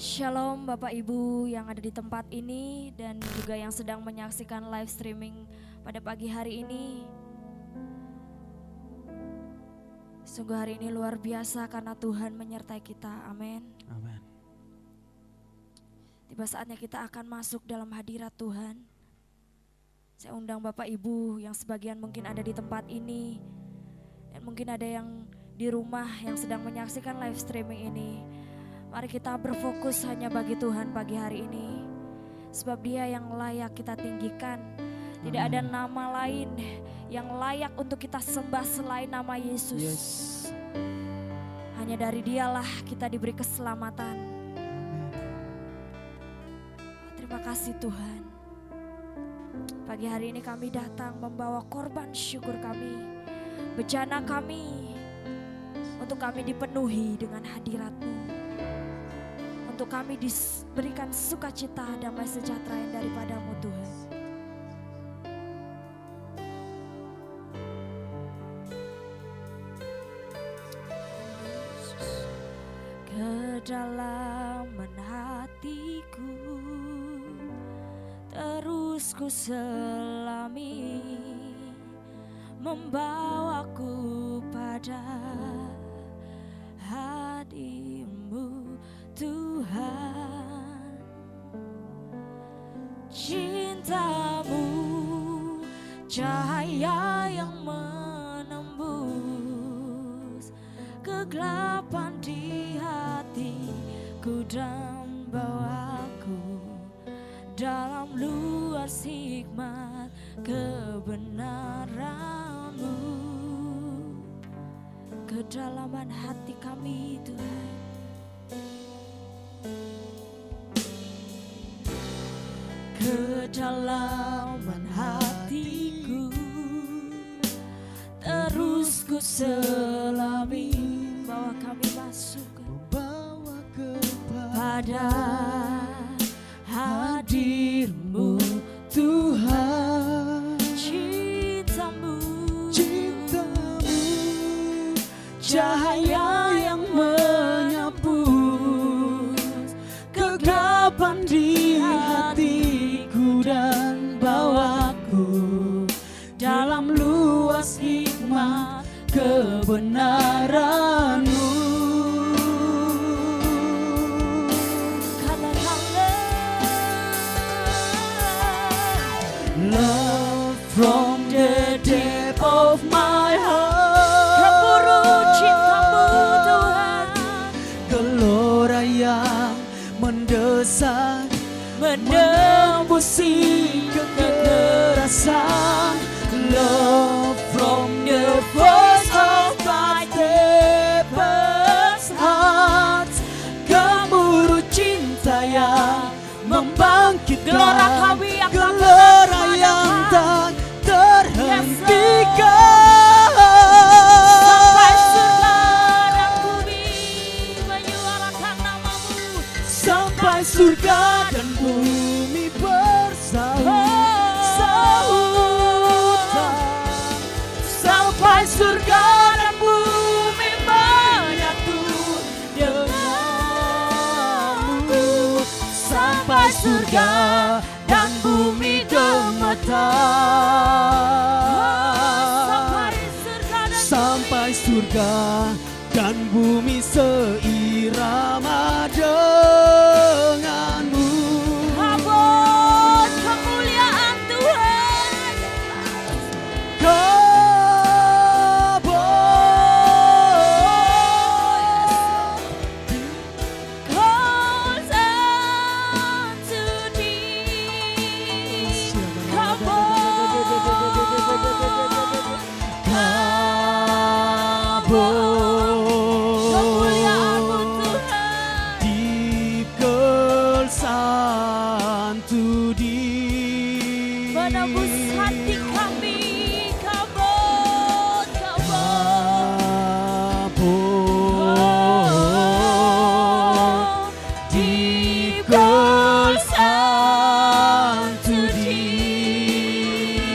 Shalom Bapak Ibu yang ada di tempat ini dan juga yang sedang menyaksikan live streaming pada pagi hari ini. Sungguh hari ini luar biasa karena Tuhan menyertai kita, amin. Amin. Tiba saatnya kita akan masuk dalam hadirat Tuhan. Saya undang Bapak Ibu yang sebagian mungkin ada di tempat ini dan mungkin ada yang di rumah yang sedang menyaksikan live streaming ini. Mari kita berfokus hanya bagi Tuhan pagi hari ini. Sebab Dia yang layak kita tinggikan. Tidak ada nama lain yang layak untuk kita sembah selain nama Yesus. Yes. Hanya dari Dialah kita diberi keselamatan. Terima kasih Tuhan. Pagi hari ini kami datang membawa korban syukur kami. Bejana kami. Untuk kami dipenuhi dengan hadirat-Mu. Untuk kami diberikan sukacita, damai sejahtera yang daripada-Mu Tuhan. Kedalaman hatiku terus ku selami, membawaku pada hadirat-Mu Tuhan. Cinta-Mu cahaya yang menembus kegelapan di hatiku dan bawaku dalam luas hikmat kebenaran-Mu. Kedalaman hati kami Tuhan, kedalaman hatiku terus ku selami, bawa kami masuk Membawa pada hadir-Mu Tuhan. Cinta-Mu Cahaya yang menyapu kegelapan di hatiku dan bawaku dalam luas hikmat kebenaran-Mu. Love from the depth of my heart. Cinta-Mu Tuhan, Gelora yang mendesak, menembusi kekerasan. Love from the voice of my deepest heart. Gemuruh cinta yang membangkitkan, gelora kami yang gelora yang tak terhentikan. Sampai surga dan bumi bersahutan. Sampai surga dan bumi menyatu denganmu. Sampai surga dan bumi gemetar. Sampai surga dan bumi seirama denganmu. Kabut kemuliaan Tuhan, calls unto thee. Kemuliaan-Mu Tuhan, Deep calls unto thee. menembus hati kami. Kabut, Deep calls unto thee.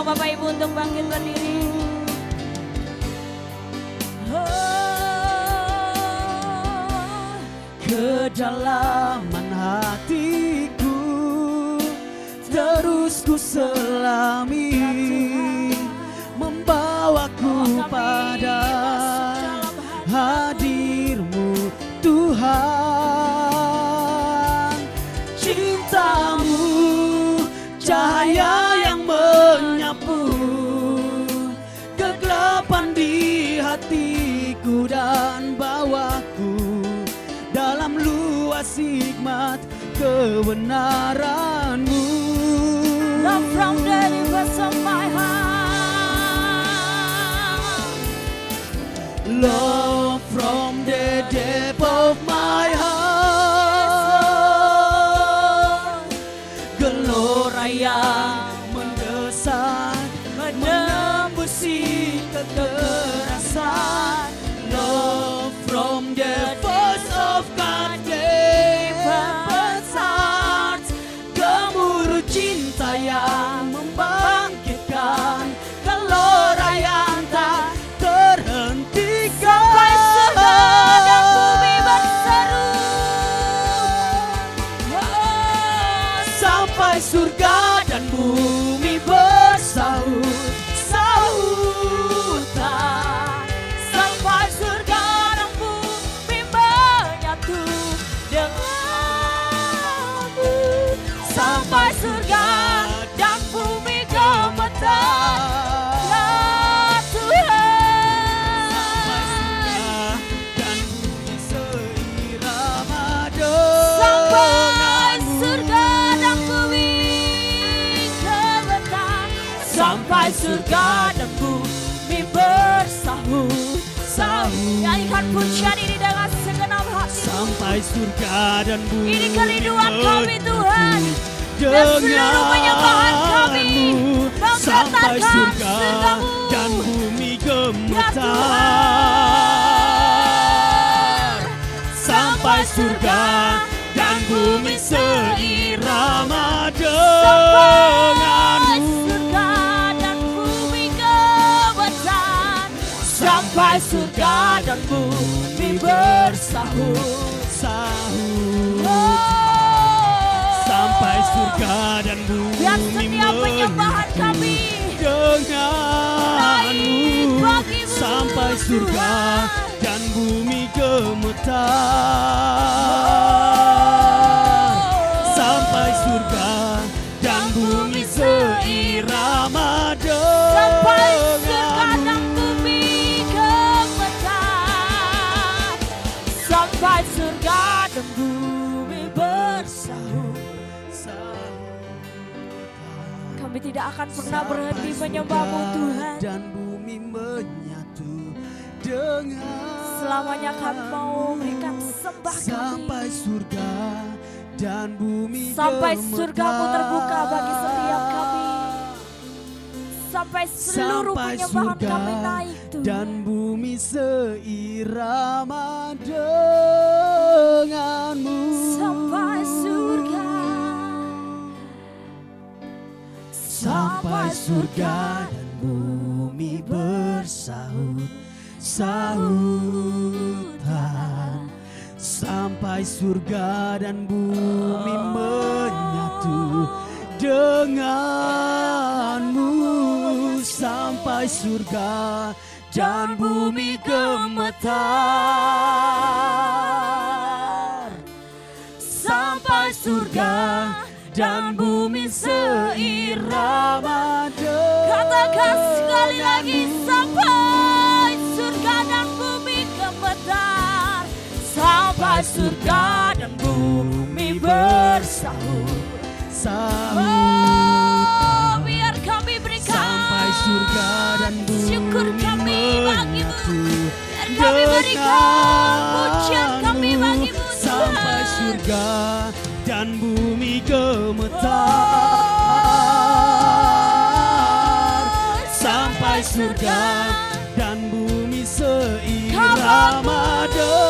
undang Bapak Ibu untuk bangkit berdiri. Kedalaman hatiku terus ku selami, membawaku pada hadir-Mu Tuhan. Cinta-Mu cahaya yang menyapu kegelapan di hatiku dan bawaku dalam luas hikmat kebenaran-Mu. Love from the depths of my heart. Love from the depth of my heart. Gelora yang mendesak menembusi kekerasan. Love from the voice of God gave heart. Gemuruh cinta yang membangkitkan gelora yang tak terhentikan. Sampai surga dan bumi berseru. Sampai surga dan bumi bersahut sahutan. Sampai surga dan bumi menyatu denganmu. Sampai surga dan bumi gemetar. Ya Tuhan. Dan bumi seirama Sampai denganmu. surga dan bumi gemetar. Sampai surga dan bumi bersahut. Nyanyikan pujian ini dengan segenap hati. Sampai surga dan bumi Ini kerinduan kami Tuhan. Dan denganmu. seluruh penyembahan kami Sampai menggetarkan surga surga-Mu. dan bumi Ya gemetar. Sampai surga dan bumi seirama Sampai denganmu. surga dan bumi gemetar. Sampai surga dan bumi bersahut. Sampai surga dan Biar bumi setiap penyembahan kami denganmu. bagimu, Sampai surga Tuhan. dan bumi gemetar. Sampai surga dan bumi seirama Sampai surga dan denganmu. bumi gemetar. Sampai surga dan bumi bersahut. Kami tidak akan pernah berhenti menyembah-Mu Tuhan. Dan bumi menyatu dengan Selamanya kami mau memberikan sembah sampai kami. surga dan bumi Sampai gemetar. surga-Mu terbuka bagi setiap kami. Sampai seluruh Sampai penyembahan surga kami naik Tuhan. dan bumi seirama denganmu. Sampai surga. Sampai surga dan bumi bersahut sahutan. Sampai surga dan bumi menyatu denganmu. Sampai surga dan bumi gemetar. Sampai surga dan bumi seirama denganmu. Katakan sekali lagi, sampai surga dan bumi gemetar. Sampai surga dan bumi bersahut. Oh, biar kami berikan Sampai surga dan bumi syukur kami bagimu. menyatu Biar kami berikan pujian kami bagimu, Tuhan. Sampai surga dan bumi gemetar. Sampai surga dan bumi seirama denganmu.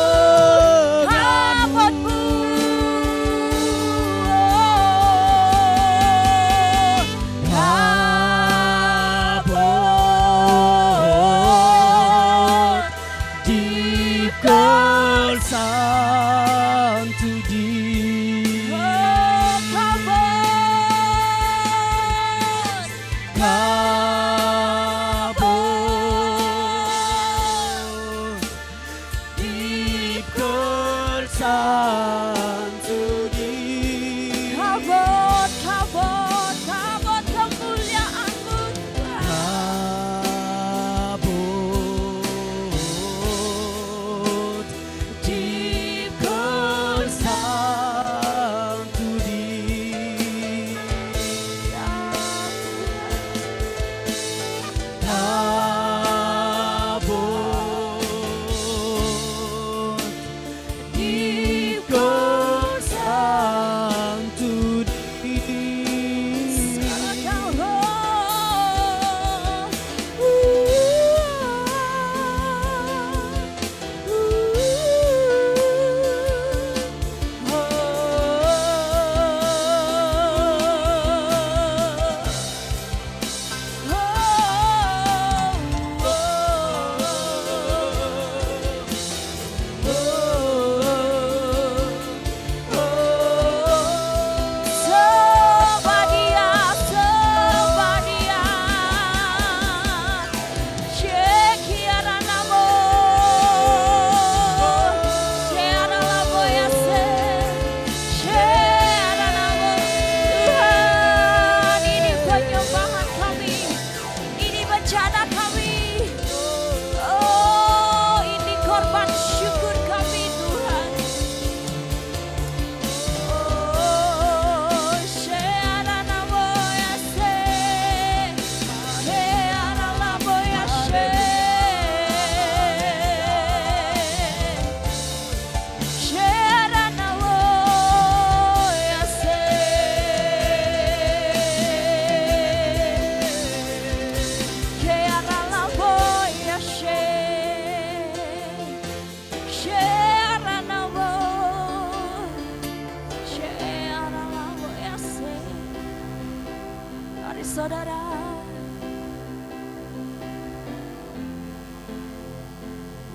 Mari saudara,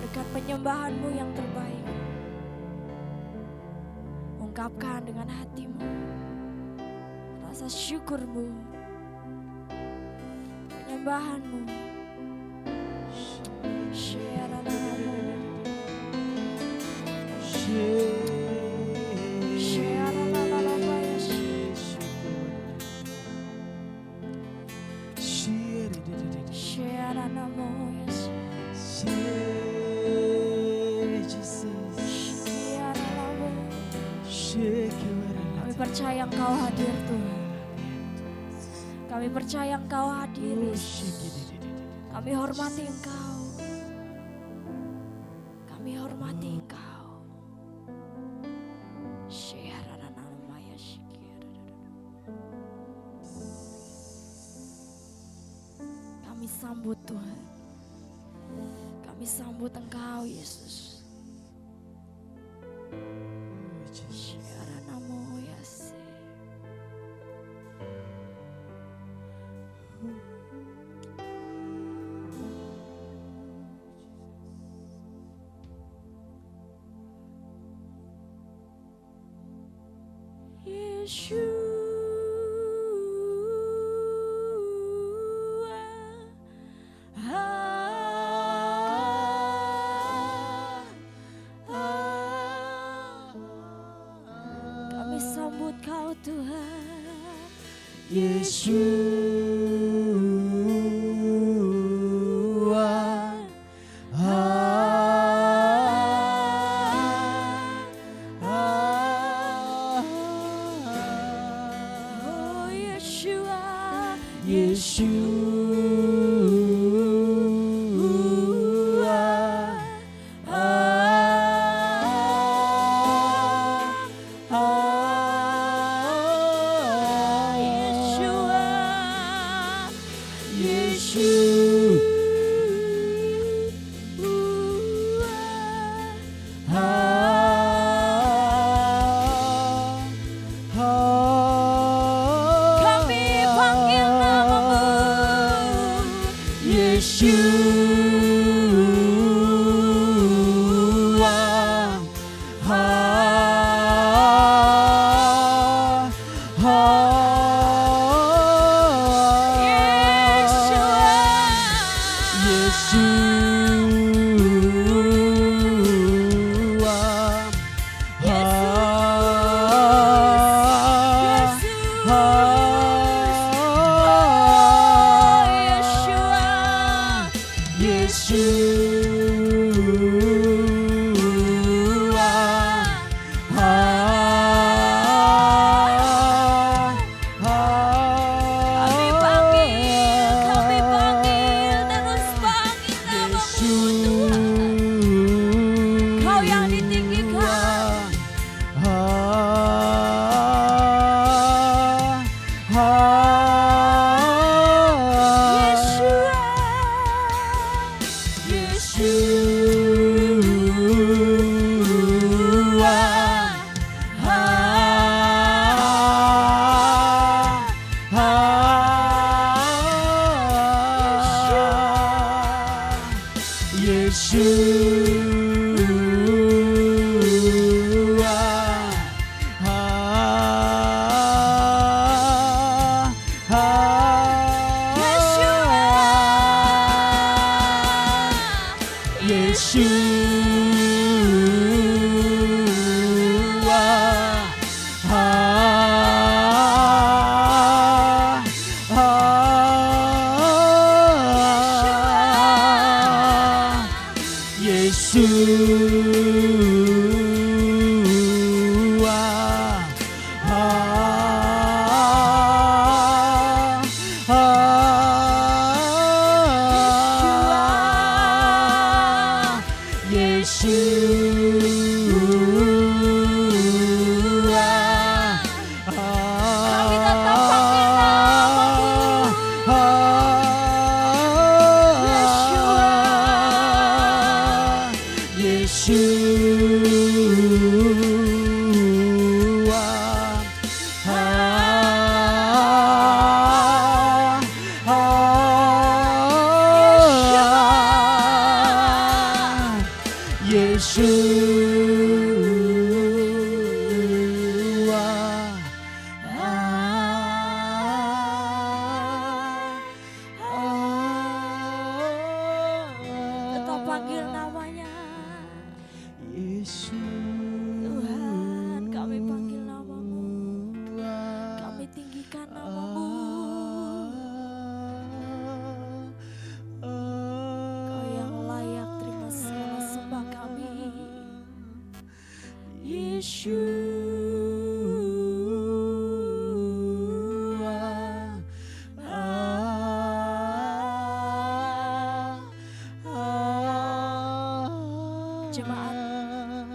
berikan penyembahanmu yang terbaik. Ungkapkan dengan hatimu rasa syukurmu, penyembahanmu. Kami percaya Engkau hadir Tuhan. Kami percaya Engkau hadir Yesus. Kami hormati Engkau. Kami hormati Engkau. Kami sambut Tuhan. Kami sambut Engkau Yesus. Kami sambut Kau Tuhan Yesus.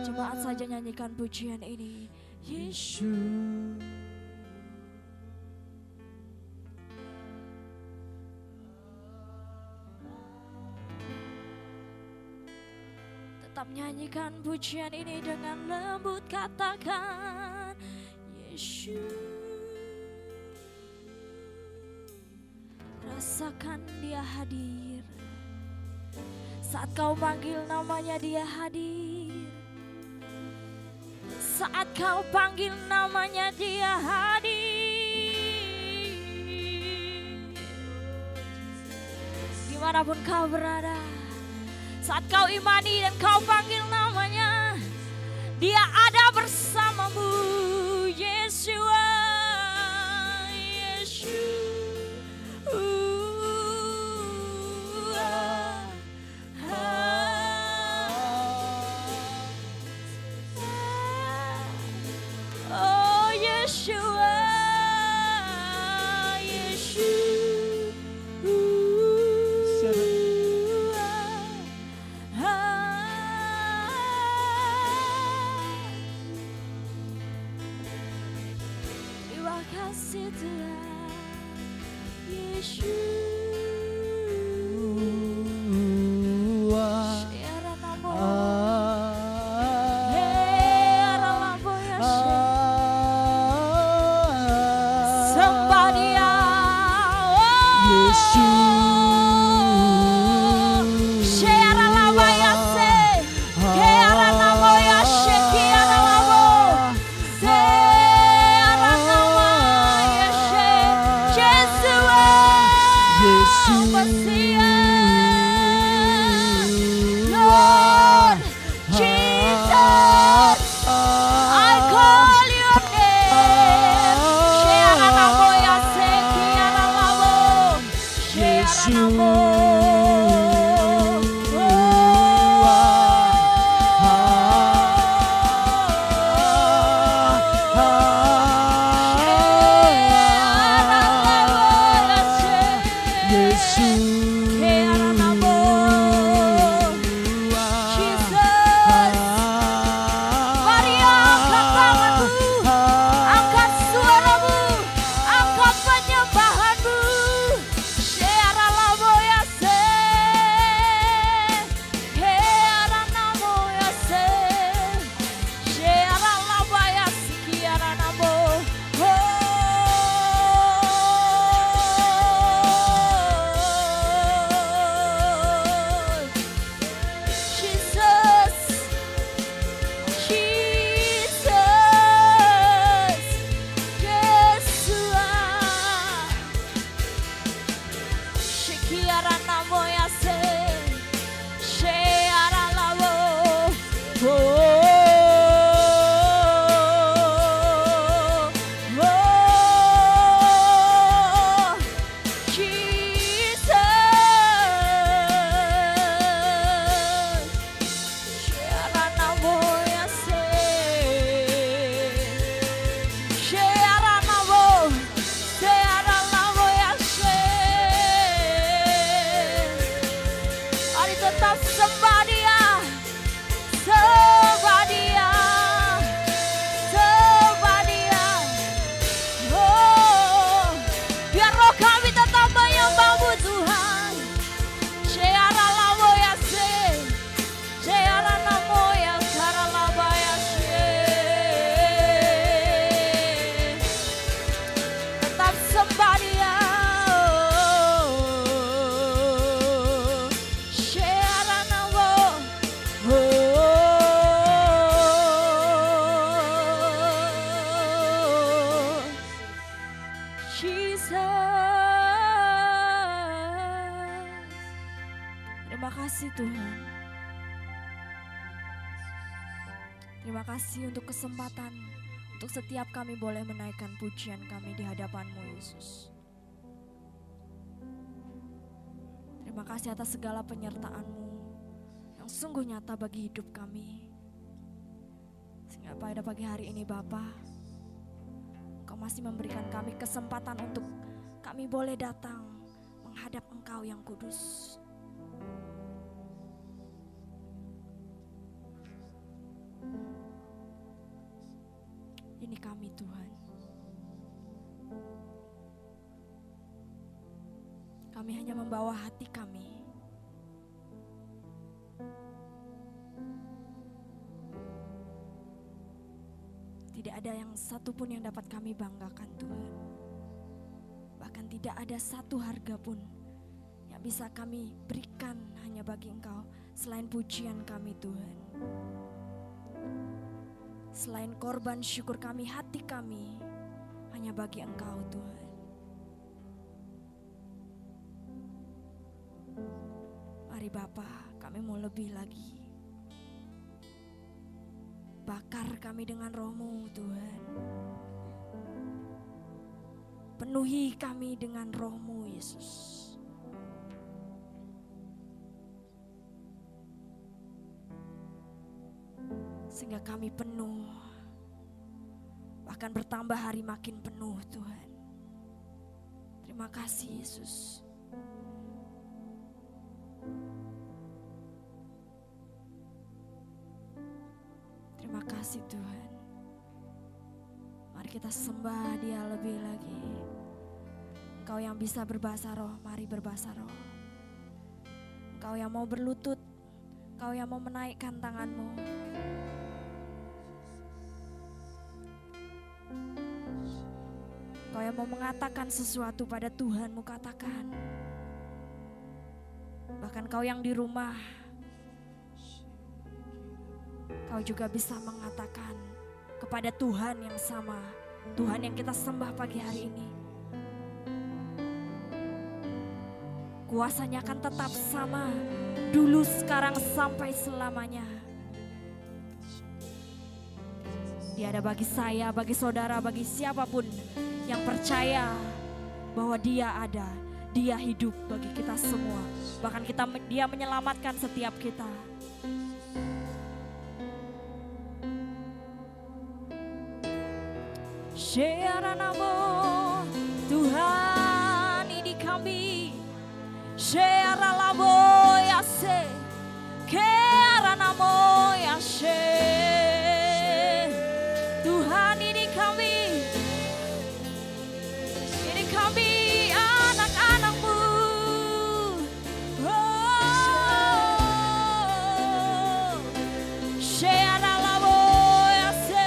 Jemaat saja nyanyikan pujian ini. Yesus. Tetap nyanyikan pujian ini dengan lembut, katakan Yesus. Rasakan Dia hadir. Saat kau panggil namanya, Dia hadir. Saat kau panggil namanya, Dia hadir. Dimanapun kau berada, saat kau imani dan kau panggil namanya, Dia ada bersamamu. Yeshua, Tuhan. Terima kasih untuk kesempatan, untuk setiap kami boleh menaikkan pujian kami di hadapan-Mu, Yesus. Terima kasih atas segala penyertaan-Mu yang sungguh nyata bagi hidup kami. Sehingga pada pagi hari ini Bapa, Kau masih memberikan kami kesempatan untuk kami boleh datang menghadap Engkau yang kudus. Ini kami Tuhan. Kami hanya membawa hati kami. Tidak ada yang satupun yang dapat kami banggakan Tuhan. Bahkan tidak ada satu harga pun yang bisa kami berikan hanya bagi Engkau selain pujian kami Tuhan. Selain korban syukur kami, hati kami hanya bagi Engkau Tuhan. Mari Bapa, kami mau lebih lagi. Bakar kami dengan roh-Mu Tuhan. Penuhi kami dengan roh-Mu Yesus. Sehingga kami penuh. Bahkan bertambah hari makin penuh Tuhan. Terima kasih Yesus. Terima kasih Tuhan. Mari kita sembah Dia lebih lagi. Engkau yang bisa berbahasa roh, mari berbahasa roh. Engkau yang mau berlutut, Engkau yang mau menaikkan tanganmu. Engkau yang mau mengatakan sesuatu pada Tuhanmu, katakan. Bahkan kau yang di rumah, kau juga bisa mengatakan kepada Tuhan yang sama, Tuhan yang kita sembah pagi hari ini. Kuasanya akan tetap sama, dulu, sekarang, sampai selamanya. Dia ada bagi saya, bagi saudara, bagi siapapun yang percaya bahwa Dia ada, Dia hidup bagi kita semua. Bahkan Dia menyelamatkan setiap kita. Syara namo Tuhan ini kami. Syara lamo yase, kera namo yase. Tuhan ini kami. Ini kami anak-anak-Mu. Oh, Syara lamo yase.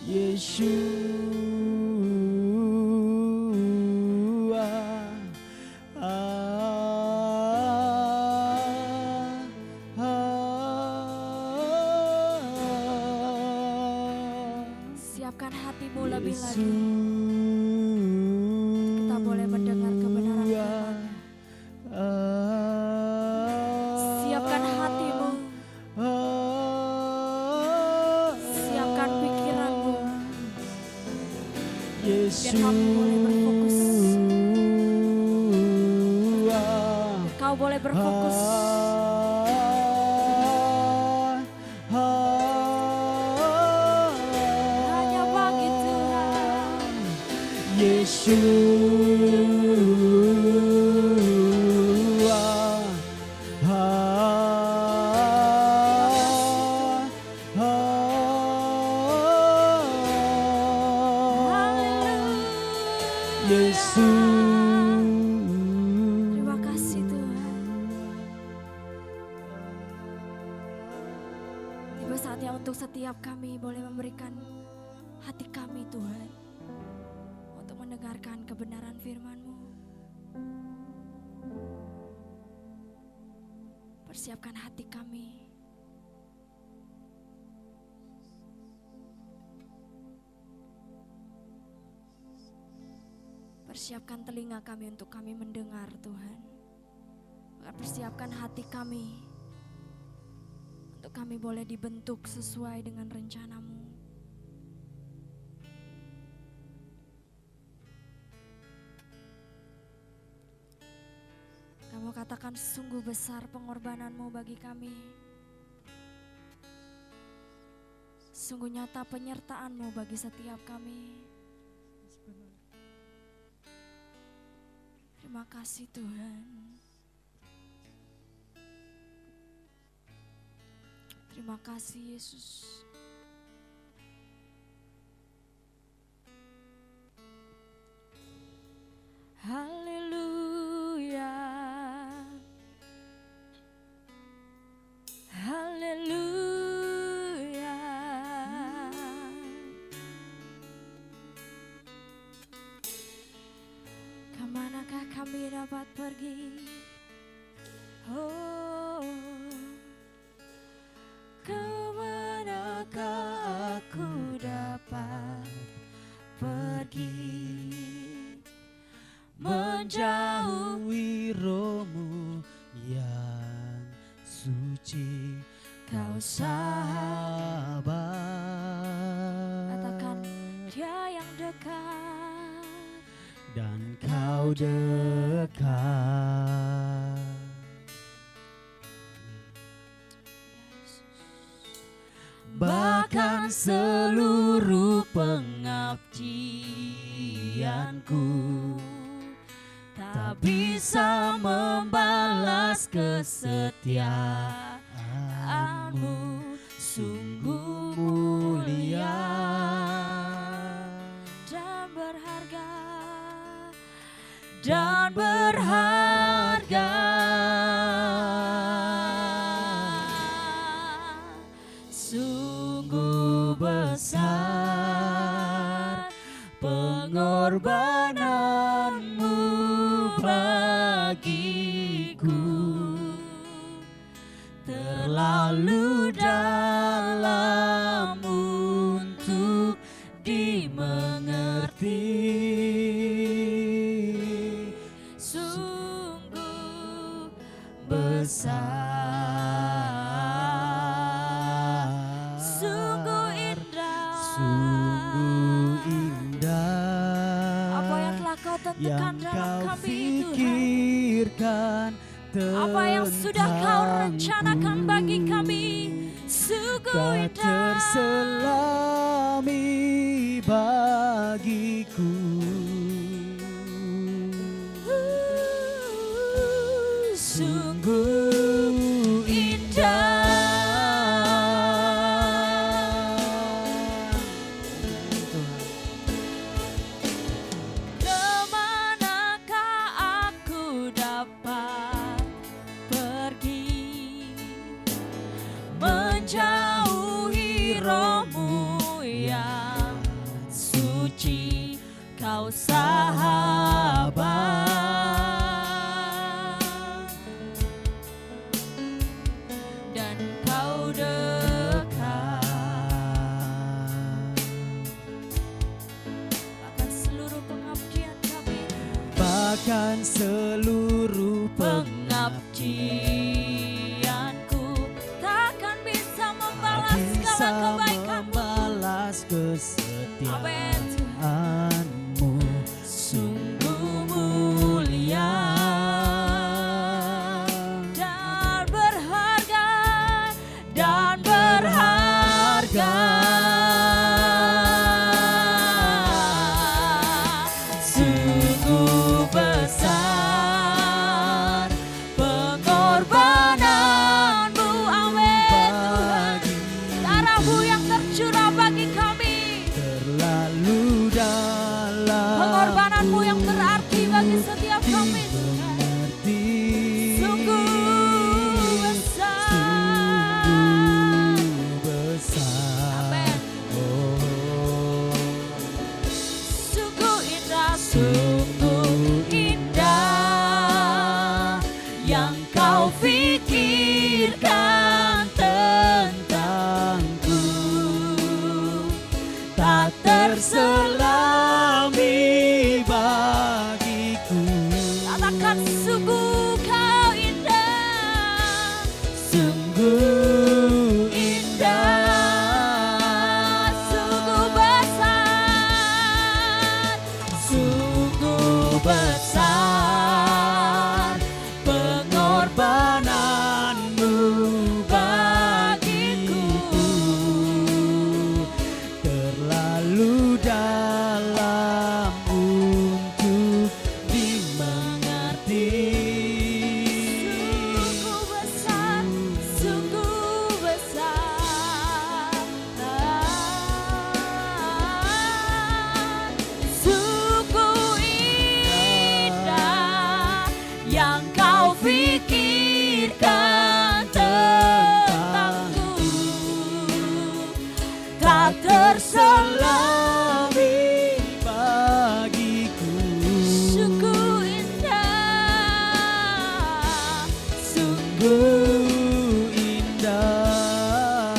Yeshua. Siapkan hatimu lebih lagi. Kita boleh mendengar kebenaran firman-Nya. Siapkan hatimu. Siapkan pikiranmu. Biar kamu boleh berfokus. Biar kau boleh berfokus. Hanya bagi Tuhan. Yeshua. Yesus. Terima kasih Tuhan. Tiba saatnya untuk setiap kami boleh memberikan hati kami Tuhan, untuk mendengarkan kebenaran firman-Mu. Persiapkan hati kami. Persiapkan telinga kami untuk kami mendengar Tuhan. Persiapkan hati kami untuk kami boleh dibentuk sesuai dengan rencana-Mu. Kamu katakan sungguh besar pengorbanan-Mu bagi kami. Sungguh nyata penyertaan-Mu bagi setiap kami. Terima kasih Tuhan. Terima kasih Yesus. Haleluya. Haleluya. Kemanakah kami dapat pergi? Oh, kemanakah aku dapat pergi? Menjauhi rohmu yang suci, kau sahabat. Katakan Dia yang dekat. Dan kau dekat. Bahkan seluruh pengabdianku tak bisa membalas kesetiaanmu, sungguh mulia Dan berharga. dan berharga. Sungguh besar pengorbananmu bagiku, terlalu dalam untuk dimengerti. Sungguh Besar, sungguh indah. sungguh indah Apa yang telah Kau tentukan yang dalam kau kami Tuhan. pikirkan Apa yang sudah Kau rencanakan bagi kami. Sungguh tak indah. terselami bagiku. Sungguh indah. Kemanakah aku dapat pergi? Menjauhi rohmu yang Kau sahabat dan kau dekat, bahkan seluruh pengabdian kami, bahkan seluruh pengabdianku takkan bisa membalas bisa segala kebaikanmu. membalas Amin. kesetiaanmu. Sungguh mulia dan berharga, dan berharga. Sungguh besar pengorbananmu, amin Tuhan. Darahmu yang tercurah bagi kami, Terlalu dalam pengorbananmu yang berarti bagi setiap kami Tuhan. dimengerti. Sungguh besar. Sungguh besar. Amin. Oh, Sungguh indah yang kau pikirkan tentangku, tak terselami bagiku. katakan sungguh kau indah, Sungguh indah, sungguh besar, sungguh besar pengorbananmu bagiku. terlalu dalam untuk dimengerti. Sungguh besar, sungguh besar. Sungguh indah yang kau pikirkan tentangku, tak terselami bagiku. sungguh indah, Sungguh indah.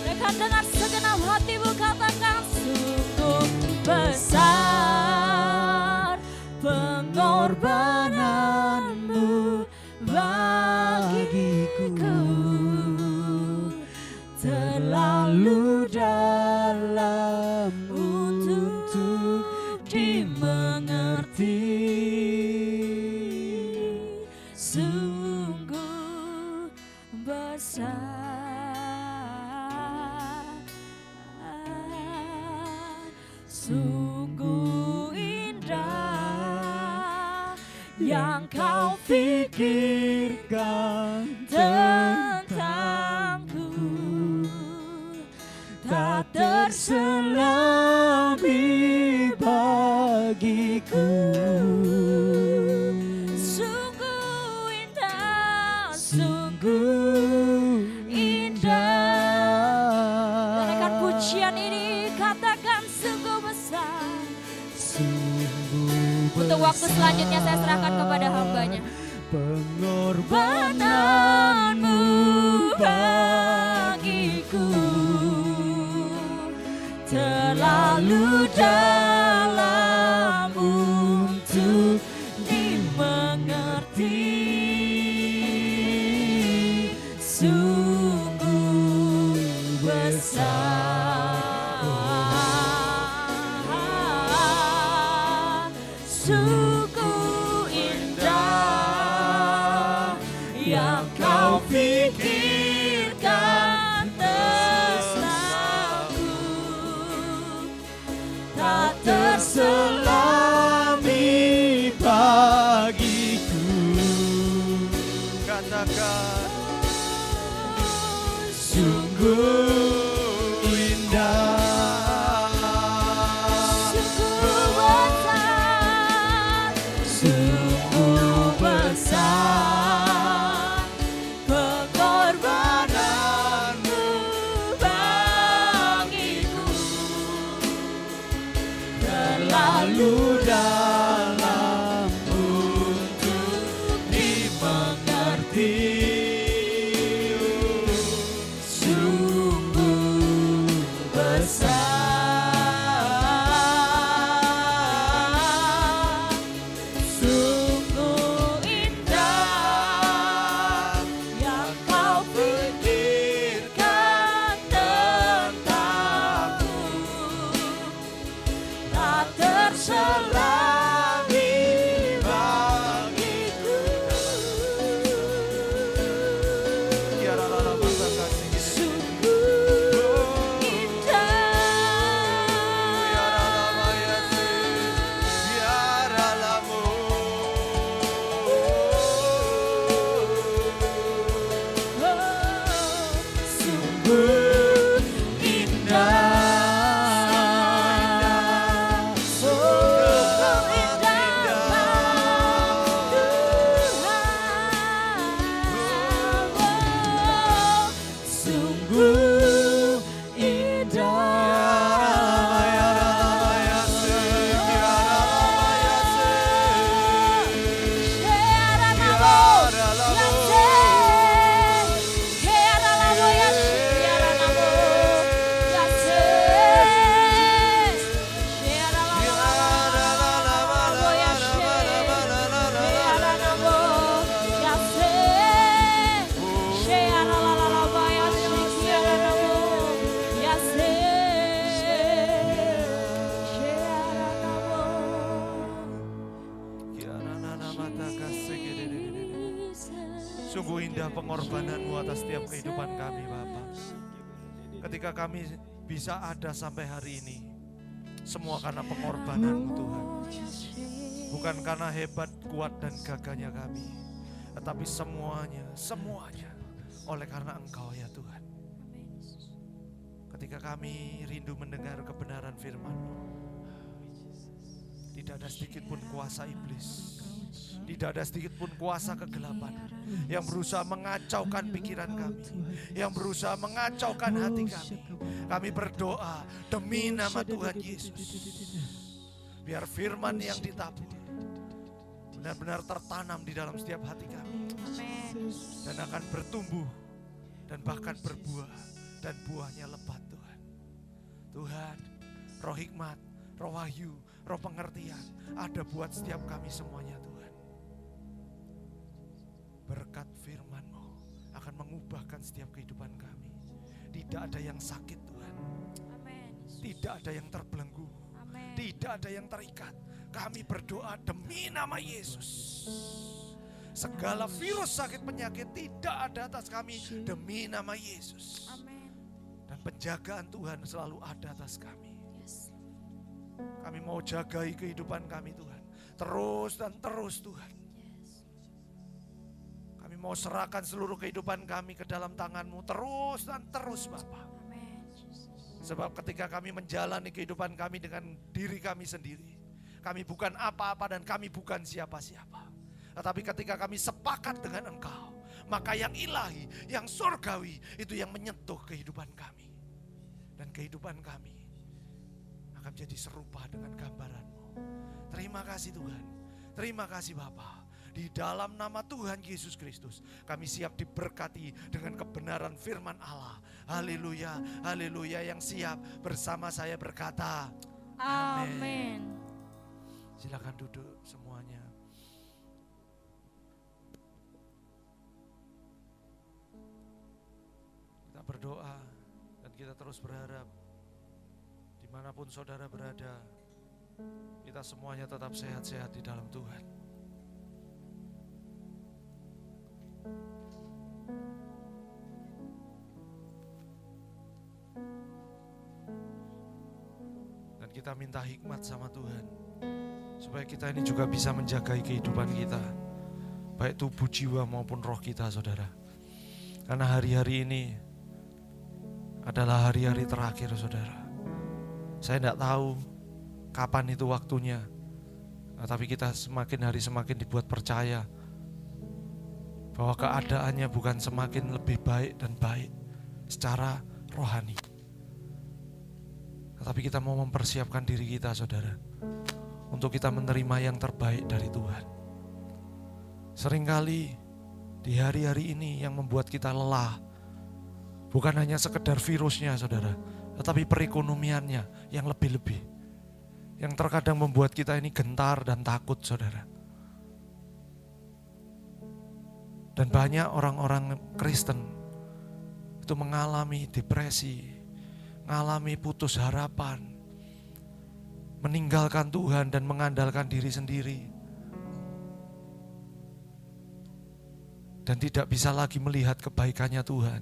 Rekan dengan segenap hatimu katakan sungguh besar pengorbananmu bagiku, Terlalu dalam untuk dimengerti. sungguh besar, sungguh indah yang kau Pikirkan tentangku, tak terselami bagiku. sungguh indah, Sungguh indah. indah. Rekan pujian ini katakan sungguh besar. Sungguh Untuk waktu selanjutnya saya serahkan kepada hambanya. Pengorbananmu Bagiku terlalu dalam untuk dimengerti. Sungguh besar, sungguh indah yang kau pikirkan tentangku, tak terselami bagiku. Katakan Sungguh indah. sungguh besar, sungguh besar pengorbananmu bagiku, sungguh indah. Sungguh indah pengorbanan-Mu atas setiap kehidupan kami, Bapa. Ketika kami bisa ada sampai hari ini, semua karena pengorbanan-Mu, Tuhan. Bukan karena hebat, kuat, dan gagahnya kami, tetapi semuanya oleh karena Engkau ya Tuhan. Ketika kami rindu mendengar kebenaran firman-Mu, tidak ada sedikit pun kuasa iblis, tidak ada sedikit pun kuasa kegelapan yang berusaha mengacaukan pikiran kami, yang berusaha mengacaukan hati kami. Kami berdoa demi nama Tuhan Yesus, biar firman yang ditabur benar-benar tertanam di dalam setiap hati kami, dan akan bertumbuh dan bahkan berbuah, dan buahnya lebat Tuhan. Tuhan, roh hikmat, roh wahyu, roh pengertian ada buat setiap kami semuanya Tuhan. Berkat firman-Mu akan mengubahkan setiap kehidupan kami. Tidak ada yang sakit Tuhan. Tidak ada yang terbelenggu. Tidak ada yang terikat. Kami berdoa demi nama Yesus. Segala virus sakit penyakit tidak ada atas kami demi nama Yesus. Dan penjagaan Tuhan selalu ada atas kami. Kami mau jagai kehidupan kami Tuhan. Terus dan terus Tuhan. Kami mau serahkan seluruh kehidupan kami ke dalam tangan-Mu terus dan terus Bapa. Sebab ketika kami menjalani kehidupan kami dengan diri kami sendiri, kami bukan apa-apa dan kami bukan siapa-siapa. Tetapi ketika kami sepakat dengan Engkau, maka yang ilahi, yang surgawi itu yang menyentuh kehidupan kami. Dan kehidupan kami akan menjadi serupa dengan gambaran-Mu. Terima kasih Tuhan. Terima kasih Bapa. Di dalam nama Tuhan Yesus Kristus, kami siap diberkati dengan kebenaran firman Allah. Haleluya, haleluya. Yang siap bersama saya berkata, amin. Silakan duduk semuanya. Kita berdoa dan kita terus berharap dimanapun saudara berada, kita semuanya tetap sehat-sehat di dalam Tuhan. Dan kita minta hikmat sama Tuhan, supaya kita ini juga bisa menjaga kehidupan kita, baik tubuh, jiwa maupun roh kita saudara. Karena hari-hari ini adalah hari-hari terakhir saudara. Saya tidak tahu kapan itu waktunya, tapi kita semakin hari semakin dibuat percaya bahwa keadaannya bukan semakin lebih baik dan baik secara rohani. Tetapi kita mau mempersiapkan diri kita saudara, untuk kita menerima yang terbaik dari Tuhan. Seringkali di hari-hari ini yang membuat kita lelah, bukan hanya sekedar virusnya saudara, tetapi perekonomiannya yang lebih-lebih, yang terkadang membuat kita ini gentar dan takut saudara. Dan banyak orang-orang Kristen itu mengalami depresi, mengalami putus harapan, meninggalkan Tuhan dan mengandalkan diri sendiri. Dan tidak bisa lagi melihat kebaikannya Tuhan.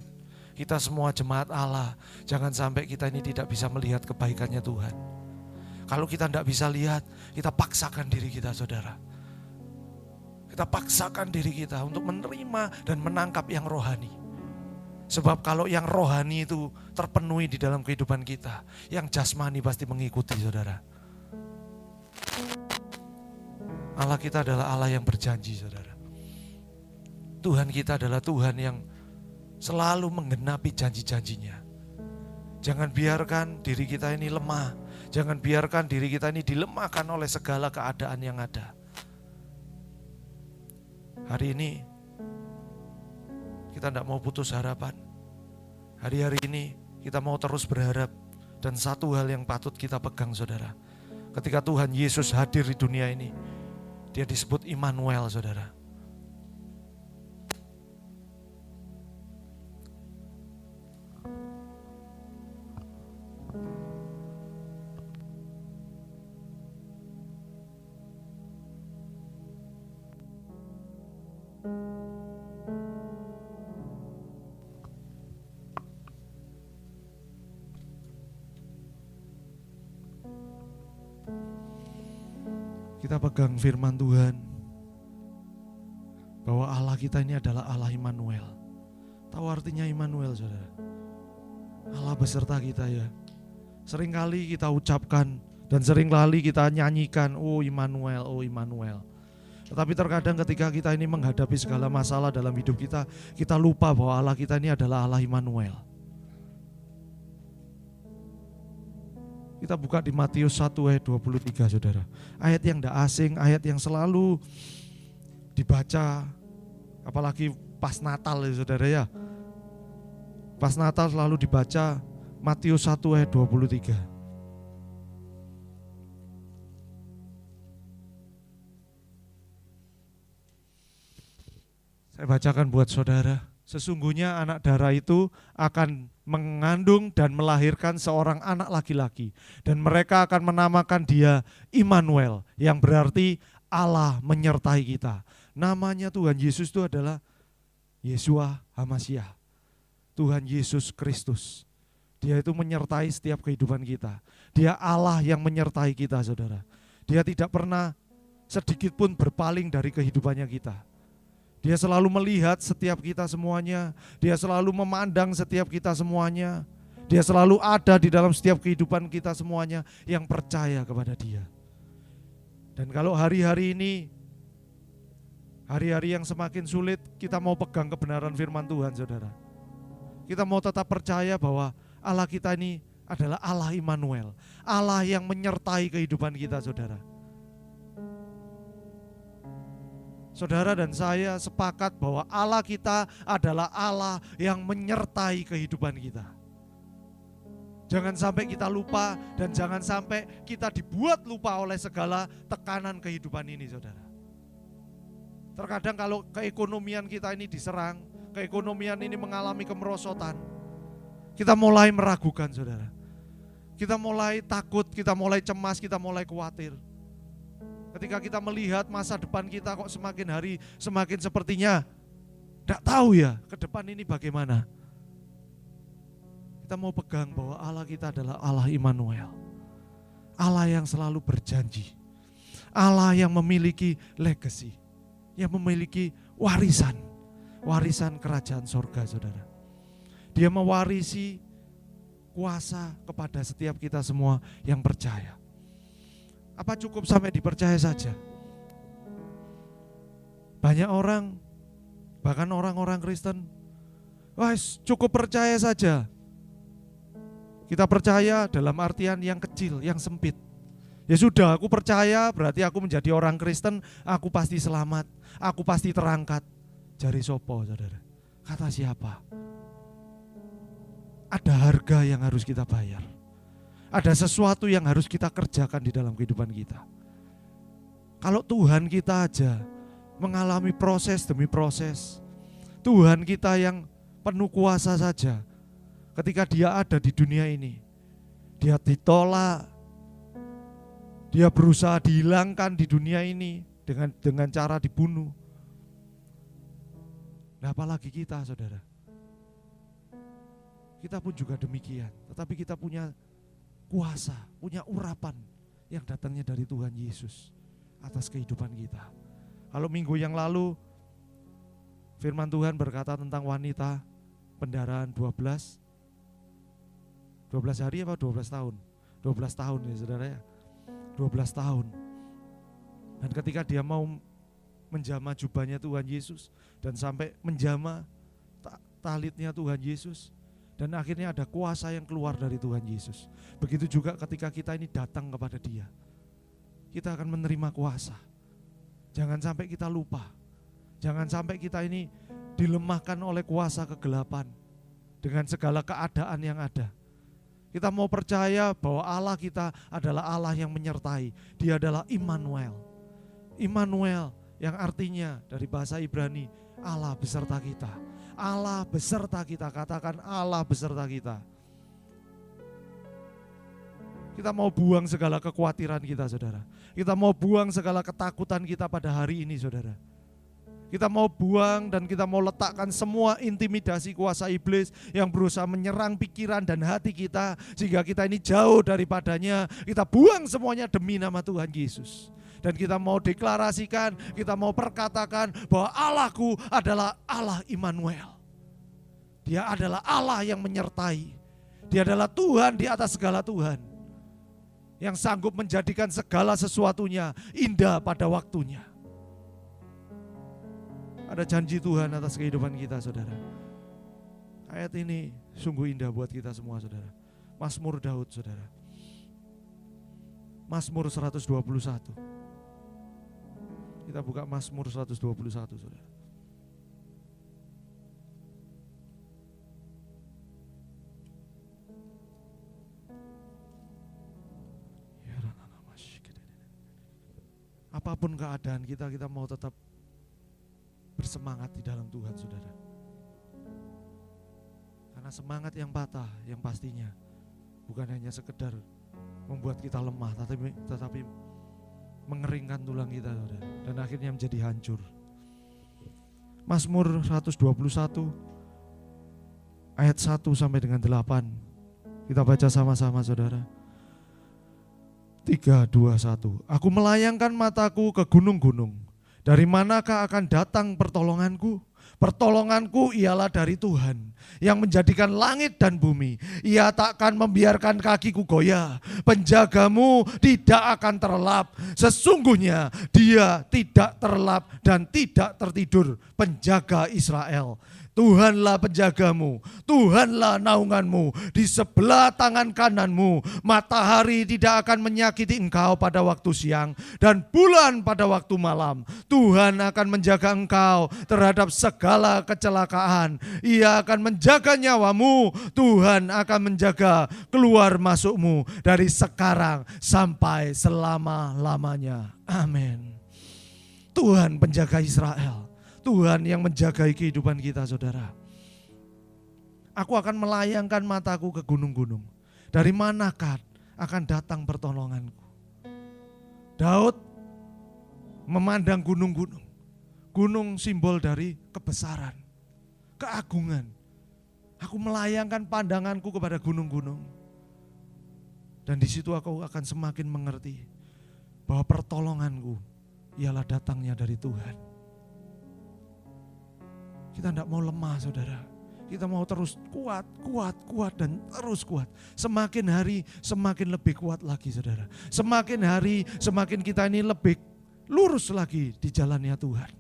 Kita semua jemaat Allah, jangan sampai kita ini tidak bisa melihat kebaikannya Tuhan. Kalau kita tidak bisa lihat, kita paksakan diri kita saudara. Kita paksakan diri kita untuk menerima dan menangkap yang rohani. Sebab kalau yang rohani itu terpenuhi di dalam kehidupan kita, yang jasmani pasti mengikuti, saudara. Allah kita adalah Allah yang berjanji, saudara. Tuhan kita adalah Tuhan yang selalu menggenapi janji-janjinya. Jangan biarkan diri kita ini lemah. Jangan biarkan diri kita ini dilemahkan oleh segala keadaan yang ada. Hari ini kita tidak mau putus harapan. Hari-hari ini kita mau terus berharap. Dan satu hal yang patut kita pegang, saudara. Ketika Tuhan Yesus hadir di dunia ini, Dia disebut Immanuel, saudara. Kita pegang firman Tuhan bahwa Allah kita ini adalah Allah Immanuel. Tahu artinya Immanuel, saudara? Allah beserta kita, ya. Seringkali kita ucapkan dan seringkali kita nyanyikan, oh Immanuel, oh Immanuel. Tetapi terkadang ketika kita ini menghadapi segala masalah dalam hidup kita, kita lupa bahwa Allah kita ini adalah Allah Immanuel. Kita buka di Matius 1 ayat 23, saudara. Ayat yang tidak asing, ayat yang selalu dibaca, apalagi pas Natal, ya saudara, ya. Pas Natal selalu dibaca Matius 1 ayat 23. Saya bacakan buat saudara. Sesungguhnya anak darah itu akan mengandung dan melahirkan seorang anak laki-laki. Dan mereka akan menamakan dia Immanuel, yang berarti Allah menyertai kita. Namanya Tuhan Yesus itu adalah Yeshua HaMashiach, Tuhan Yesus Kristus. Dia itu menyertai setiap kehidupan kita. Dia Allah yang menyertai kita, saudara. Dia tidak pernah sedikit pun berpaling dari kehidupannya kita. Dia selalu melihat setiap kita semuanya. Dia selalu memandang setiap kita semuanya. Dia selalu ada di dalam setiap kehidupan kita semuanya yang percaya kepada Dia. Dan kalau hari-hari ini, hari-hari yang semakin sulit, kita mau pegang kebenaran firman Tuhan, saudara. Kita mau tetap percaya bahwa Allah kita ini adalah Allah Immanuel, Allah yang menyertai kehidupan kita, saudara. Saudara dan saya sepakat bahwa Allah kita adalah Allah yang menyertai kehidupan kita. Jangan sampai kita lupa dan jangan sampai kita dibuat lupa oleh segala tekanan kehidupan ini, saudara. Terkadang kalau keekonomian kita ini diserang, keekonomian ini mengalami kemerosotan, kita mulai meragukan, saudara. Kita mulai takut, kita mulai cemas, kita mulai khawatir. Ketika kita melihat masa depan kita kok semakin hari semakin sepertinya tidak tahu ya ke depan ini bagaimana. Kita mau pegang bahwa Allah kita adalah Allah Immanuel, Allah yang selalu berjanji, Allah yang memiliki legacy, yang memiliki warisan kerajaan sorga, saudara. Dia mewarisi kuasa kepada setiap kita semua yang percaya. Apa cukup sampai dipercaya saja? Banyak orang, bahkan orang-orang Kristen, wah cukup percaya saja. Kita percaya dalam artian yang kecil, yang sempit. Ya sudah, aku percaya berarti aku menjadi orang Kristen, aku pasti selamat, aku pasti terangkat. Jari sopo, saudara? Kata siapa? Ada harga yang harus kita bayar. Ada sesuatu yang harus kita kerjakan di dalam kehidupan kita. Kalau Tuhan kita aja mengalami proses demi proses, Tuhan kita yang penuh kuasa saja, ketika Dia ada di dunia ini, Dia ditolak, Dia berusaha dihilangkan di dunia ini dengan cara dibunuh. Nah, apalagi kita, saudara? Kita pun juga demikian, tetapi kita punya kuasa, punya urapan yang datangnya dari Tuhan Yesus atas kehidupan kita. Kalau minggu yang lalu firman Tuhan berkata tentang wanita pendarahan 12 hari apa 12 tahun? 12 tahun ya saudara ya. 12 tahun. Dan ketika dia mau menjama jubahnya Tuhan Yesus dan sampai menjama talitnya Tuhan Yesus, dan akhirnya ada kuasa yang keluar dari Tuhan Yesus. Begitu juga ketika kita ini datang kepada Dia, kita akan menerima kuasa. Jangan sampai kita lupa. Jangan sampai kita ini dilemahkan oleh kuasa kegelapan dengan segala keadaan yang ada. Kita mau percaya bahwa Allah kita adalah Allah yang menyertai. Dia adalah Immanuel. Immanuel yang artinya dari bahasa Ibrani, Allah beserta kita. Allah beserta kita, katakan Allah beserta kita. Kita mau buang segala kekhawatiran kita, saudara. Kita mau buang segala ketakutan kita pada hari ini, saudara. Kita mau buang dan kita mau letakkan semua intimidasi kuasa iblis yang berusaha menyerang pikiran dan hati kita sehingga kita ini jauh daripadanya. Kita buang semuanya demi nama Tuhan Yesus. Dan kita mau deklarasikan, kita mau perkatakan bahwa Allahku adalah Allah Immanuel. Dia adalah Allah yang menyertai. Dia adalah Tuhan di atas segala Tuhan. Yang sanggup menjadikan segala sesuatunya indah pada waktunya. Ada janji Tuhan atas kehidupan kita, saudara. Ayat ini sungguh indah buat kita semua, saudara. Mazmur Daud, saudara. Mazmur 121. Kita buka Mazmur 121, saudara. Apapun keadaan kita mau tetap bersemangat di dalam Tuhan, saudara. Karena semangat yang patah, yang pastinya bukan hanya sekedar membuat kita lemah, tetapi mengeringkan tulang kita, saudara, dan akhirnya menjadi hancur. Mazmur 121 ayat 1 sampai dengan 8. Kita baca sama-sama, saudara. 3, 2, 1. Aku melayangkan mataku ke gunung-gunung. Dari manakah akan datang pertolonganku? Pertolonganku ialah dari Tuhan yang menjadikan langit dan bumi. Ia takkan membiarkan kakiku goyah. Penjagamu tidak akan terlelap. Sesungguhnya Dia tidak terlelap dan tidak tertidur. Penjaga Israel. Tuhanlah penjagamu, Tuhanlah naunganmu, di sebelah tangan kananmu. Matahari tidak akan menyakiti engkau pada waktu siang, dan bulan pada waktu malam. Tuhan akan menjaga engkau terhadap segala kecelakaan. Ia akan menjaga nyawamu. Tuhan akan menjaga keluar masukmu dari sekarang sampai selama-lamanya. Amin. Tuhan penjaga Israel. Tuhan yang menjagai kehidupan kita, saudara. Aku akan melayangkan mataku ke gunung-gunung. Dari manakah akan datang pertolonganku? Daud memandang gunung-gunung. Gunung simbol dari kebesaran, keagungan. Aku melayangkan pandanganku kepada gunung-gunung. Dan di situ aku akan semakin mengerti bahwa pertolonganku ialah datangnya dari Tuhan. Kita tidak mau lemah, saudara. Kita mau terus kuat dan terus kuat. Semakin hari semakin lebih kuat lagi, saudara. Semakin hari semakin kita ini lebih lurus lagi di jalannya Tuhan.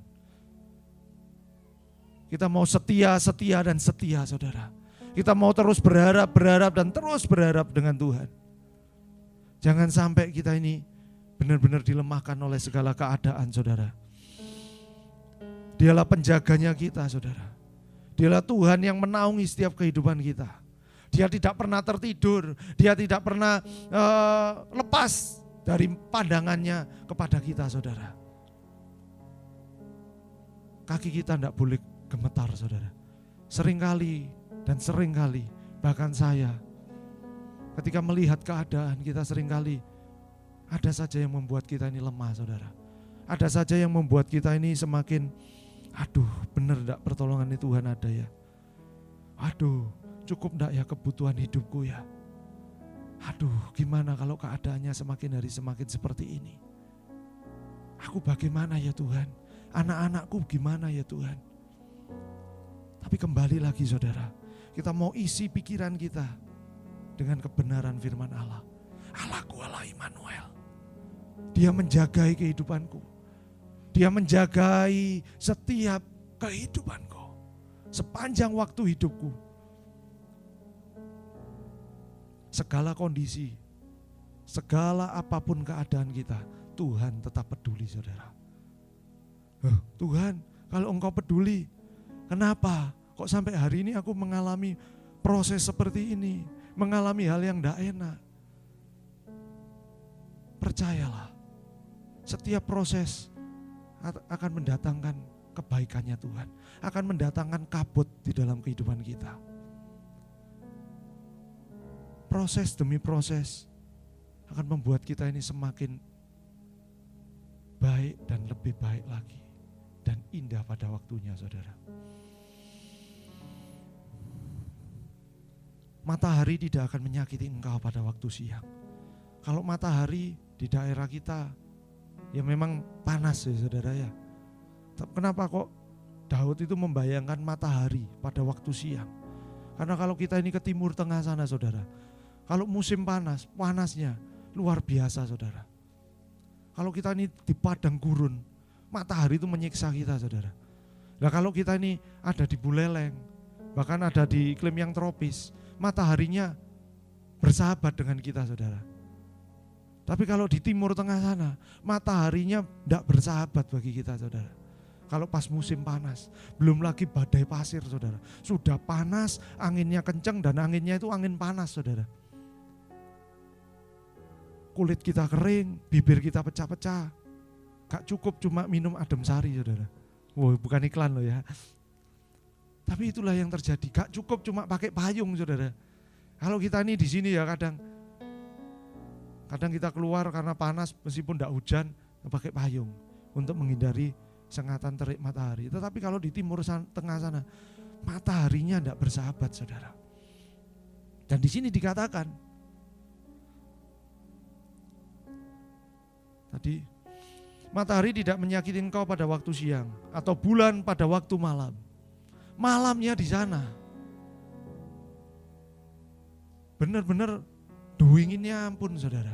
Kita mau setia dan setia, saudara. Kita mau terus berharap dan terus berharap dengan Tuhan. Jangan sampai kita ini benar-benar dilemahkan oleh segala keadaan, saudara. Dialah penjaganya kita, saudara. Dialah Tuhan yang menaungi setiap kehidupan kita. Dia tidak pernah tertidur. Dia tidak pernah lepas dari pandangannya kepada kita, saudara. Kaki kita tidak boleh gemetar, saudara. Seringkali bahkan saya ketika melihat keadaan kita seringkali ada saja yang membuat kita ini lemah, saudara. Ada saja yang membuat kita ini semakin benar enggak pertolongan Tuhan ada ya? Cukup enggak ya kebutuhan hidupku ya? Gimana kalau keadaannya semakin hari semakin seperti ini? Aku bagaimana ya Tuhan? Anak-anakku gimana ya Tuhan? Tapi kembali lagi, saudara, Kita mau isi pikiran kita dengan kebenaran firman Allah. Allahku Allah Immanuel. Dia menjagai kehidupanku. Dia menjagai setiap kehidupanku. Sepanjang waktu hidupku. Segala kondisi, segala apapun keadaan kita, Tuhan tetap peduli, saudara. Tuhan, kalau Engkau peduli, kenapa kok sampai hari ini aku mengalami proses seperti ini, mengalami hal yang tidak enak? Percayalah, setiap proses akan mendatangkan kebaikannya Tuhan, akan mendatangkan kabut di dalam kehidupan kita. Proses demi proses akan membuat kita ini semakin baik dan lebih baik lagi dan indah pada waktunya, saudara. Matahari tidak akan menyakiti engkau pada waktu siang. Kalau matahari di daerah kita ya memang panas ya, saudara ya. Kenapa kok Daud itu membayangkan matahari pada waktu siang? Karena kalau kita ini ke timur tengah sana, saudara, kalau musim panas, panasnya luar biasa, saudara. Kalau kita ini di padang gurun, matahari itu menyiksa kita, saudara. Nah kalau kita ini ada di Buleleng, bahkan ada di iklim yang tropis, mataharinya bersahabat dengan kita, saudara. Tapi kalau di timur tengah sana, mataharinya tidak bersahabat bagi kita, saudara. Kalau pas musim panas, belum lagi badai pasir, saudara. Sudah panas, anginnya kencang dan anginnya itu angin panas, saudara. Kulit kita kering, bibir kita pecah-pecah. Gak cukup cuma minum adem sari, saudara. Wow, bukan iklan loh ya. Tapi itulah yang terjadi. Gak cukup cuma pakai payung, saudara. Kalau kita ini di sini ya kadang kita keluar karena panas meskipun tidak hujan, pakai payung untuk menghindari sengatan terik matahari. Tetapi kalau di timur tengah sana, mataharinya tidak bersahabat, saudara. Dan di sini dikatakan, tadi, matahari tidak menyakiti engkau pada waktu siang, atau bulan pada waktu malam. Malamnya di sana benar-benar dinginnya ampun, saudara.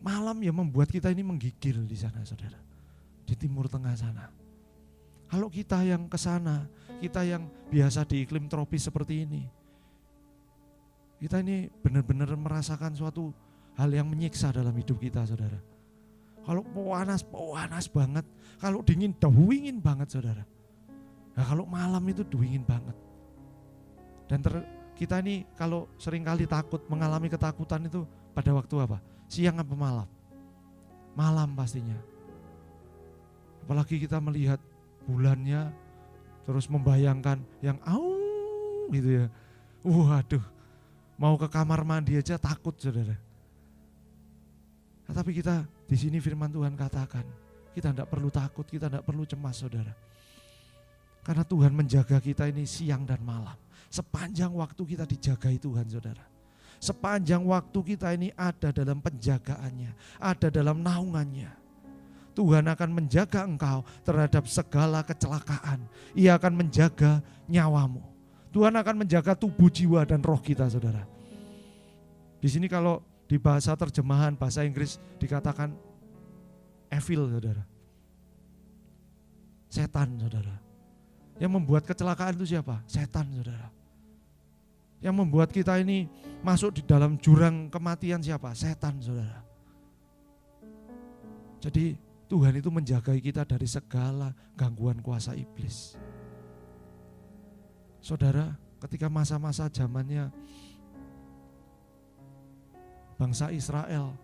Malam ya membuat kita ini menggigil di sana, saudara. Di timur tengah sana. Kalau kita yang ke sana, kita yang biasa di iklim tropis seperti ini, kita ini benar-benar merasakan suatu hal yang menyiksa dalam hidup kita, saudara. Kalau panas banget, kalau dingin banget, saudara. Nah kalau malam itu dingin banget. Dan kita ini kalau seringkali takut, mengalami ketakutan itu pada waktu apa? Siang apa malam? Malam pastinya. Apalagi kita melihat bulannya, terus membayangkan yang gitu ya. Waduh, mau ke kamar mandi aja takut, saudara. Tapi kita di sini firman Tuhan katakan, kita tidak perlu takut, kita tidak perlu cemas, saudara. Karena Tuhan menjaga kita ini siang dan malam. Sepanjang waktu kita dijagai Tuhan, saudara. Sepanjang waktu kita ini ada dalam penjagaannya, ada dalam naungannya. Tuhan akan menjaga engkau terhadap segala kecelakaan. Ia akan menjaga nyawamu. Tuhan akan menjaga tubuh, jiwa, dan roh kita, saudara. Di sini kalau di bahasa terjemahan, bahasa Inggris dikatakan evil, saudara. Setan, saudara. Yang membuat kecelakaan itu siapa? Setan, saudara. Yang membuat kita ini masuk di dalam jurang kematian siapa? Setan, saudara. Jadi Tuhan itu menjaga kita dari segala gangguan kuasa iblis. Saudara, ketika masa-masa zamannya bangsa Israel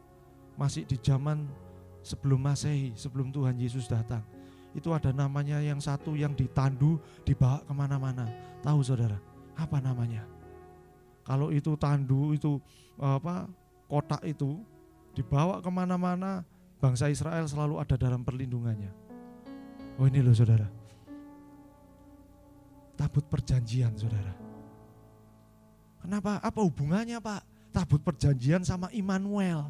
masih di zaman sebelum Masehi, sebelum Tuhan Yesus datang. Itu ada namanya yang satu yang ditandu, dibawa kemana-mana. Tahu, saudara, apa namanya? Kalau itu tandu, itu kotak itu dibawa kemana-mana, bangsa Israel selalu ada dalam perlindungannya. Oh ini loh, saudara, tabut perjanjian, saudara. Kenapa? Apa hubungannya, Pak? Tabut perjanjian sama Immanuel,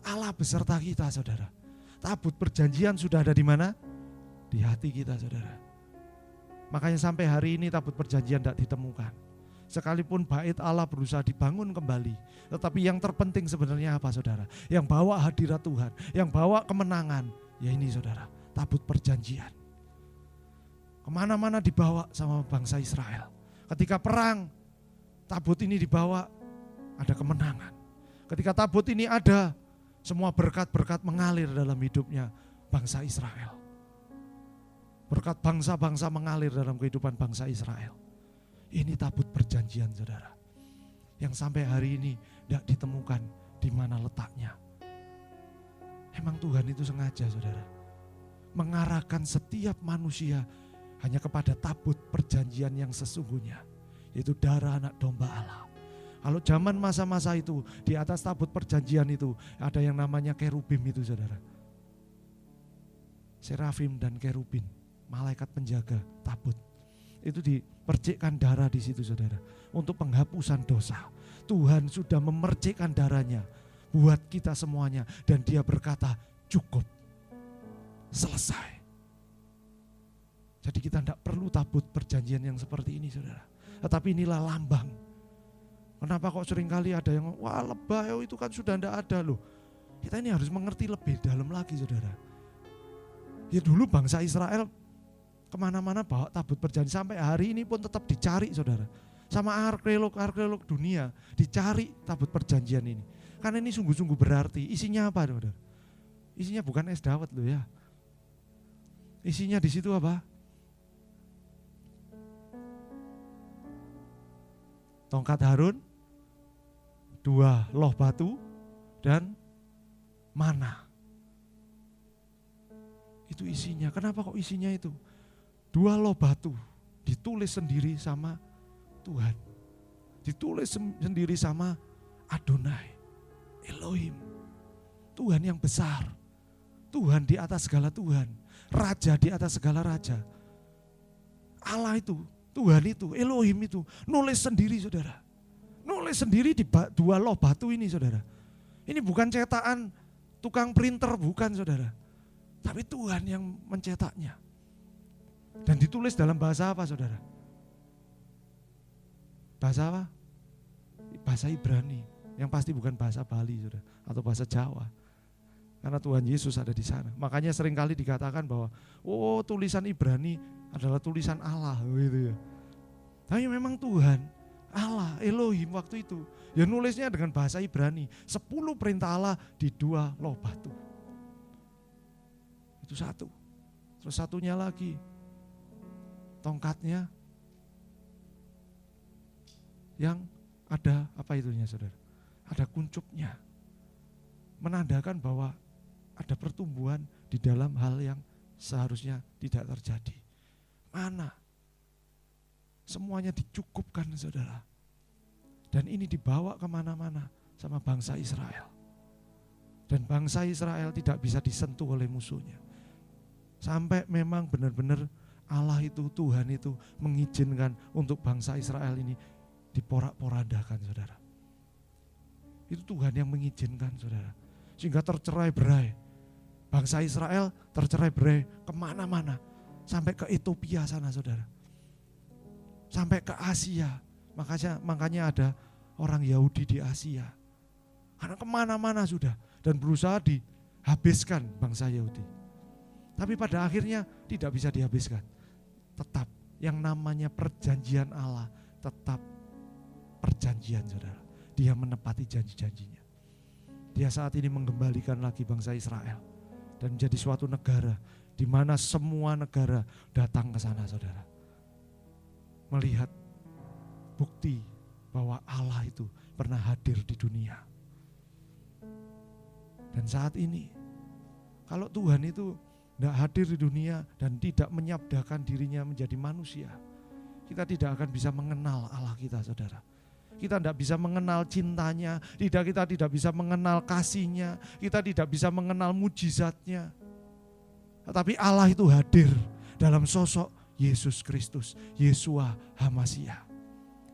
Allah beserta kita, saudara. Tabut perjanjian sudah ada di mana? Di hati kita, saudara. Makanya sampai hari ini tabut perjanjian tidak ditemukan. Sekalipun bait Allah berusaha dibangun kembali, tetapi yang terpenting sebenarnya apa saudara? Yang bawa hadirat Tuhan, yang bawa kemenangan, ya ini saudara, tabut perjanjian. Kemana-mana dibawa sama bangsa Israel. Ketika perang, tabut ini dibawa, ada kemenangan. Ketika tabut ini ada, semua berkat-berkat mengalir dalam hidupnya bangsa Israel. Berkat bangsa-bangsa mengalir dalam kehidupan bangsa Israel. Ini tabut perjanjian saudara. Yang sampai hari ini tidak ditemukan di mana letaknya. Emang Tuhan itu sengaja saudara. Mengarahkan setiap manusia hanya kepada tabut perjanjian yang sesungguhnya. Yaitu darah anak domba Allah. Kalau zaman masa-masa itu di atas tabut perjanjian itu ada yang namanya kerubim itu saudara. Serafim dan kerubin, malaikat penjaga tabut. Itu dipercikkan darah di situ saudara. Untuk penghapusan dosa. Tuhan sudah memercikkan darahnya buat kita semuanya. Dan dia berkata cukup. Selesai. Jadi kita tidak perlu tabut perjanjian yang seperti ini saudara. Tetapi inilah lambang. Kenapa kok seringkali ada yang wah lebay itu kan sudah tidak ada loh. Kita ini harus mengerti lebih dalam lagi saudara. Ya dulu bangsa Israel kemana-mana bawa tabut perjanjian. Sampai hari ini pun tetap dicari saudara. Sama arkeolog dunia dicari tabut perjanjian ini. Karena ini sungguh-sungguh berarti. Isinya apa saudara? Isinya bukan es dawet loh ya. Isinya di situ apa? Tongkat Harun, 2 loh batu, dan mana. Itu isinya. Kenapa kok isinya itu? 2 loh batu, ditulis sendiri sama Tuhan. Ditulis sendiri sama Adonai, Elohim. Tuhan yang besar. Tuhan di atas segala Tuhan. Raja di atas segala raja. Allah itu. Tuhan itu, Elohim itu, nulis sendiri saudara. Nulis sendiri di 2 loh batu ini saudara. Ini bukan cetakan tukang printer, bukan saudara. Tapi Tuhan yang mencetaknya. Dan ditulis dalam bahasa apa saudara? Bahasa apa? Bahasa Ibrani. Yang pasti bukan bahasa Bali saudara. Atau bahasa Jawa. Karena Tuhan Yesus ada di sana. Makanya seringkali dikatakan bahwa oh tulisan Ibrani adalah tulisan Allah gitu ya. Tapi memang Tuhan, Allah, Elohim waktu itu ya nulisnya dengan bahasa Ibrani. 10 perintah Allah di 2 loh batu. Itu satu. Terus satunya lagi tongkatnya yang ada apa itunya saudara? Ada kuncupnya. Menandakan bahwa ada pertumbuhan di dalam hal yang seharusnya tidak terjadi. Mana? Semuanya dicukupkan saudara. Dan ini dibawa kemana-mana sama bangsa Israel. Dan bangsa Israel tidak bisa disentuh oleh musuhnya. Sampai memang benar-benar Allah itu, Tuhan itu mengizinkan untuk bangsa Israel ini diporak-porandakan saudara. Itu Tuhan yang mengizinkan saudara. Sehingga tercerai-berai. Bangsa Israel tercerai-berai kemana-mana. Sampai ke Ethiopia sana saudara. Sampai ke Asia. Makanya ada orang Yahudi di Asia. Karena kemana-mana sudah. Dan berusaha dihabiskan bangsa Yahudi. Tapi pada akhirnya tidak bisa dihabiskan. Tetap yang namanya perjanjian Allah. Tetap perjanjian saudara. Dia menepati janji-janjinya. Dia saat ini mengembalikan lagi bangsa Israel. Dan menjadi suatu negara. Di mana semua negara datang ke sana saudara. Melihat bukti bahwa Allah itu pernah hadir di dunia. Dan saat ini, kalau Tuhan itu tidak hadir di dunia dan tidak menyabdakan dirinya menjadi manusia, kita tidak akan bisa mengenal Allah kita saudara. Kita tidak bisa mengenal cintanya, kita tidak bisa mengenal kasihnya, kita tidak bisa mengenal mujizatnya. Tetapi Allah itu hadir dalam sosok Yesus Kristus, Yeshua HaMashiach.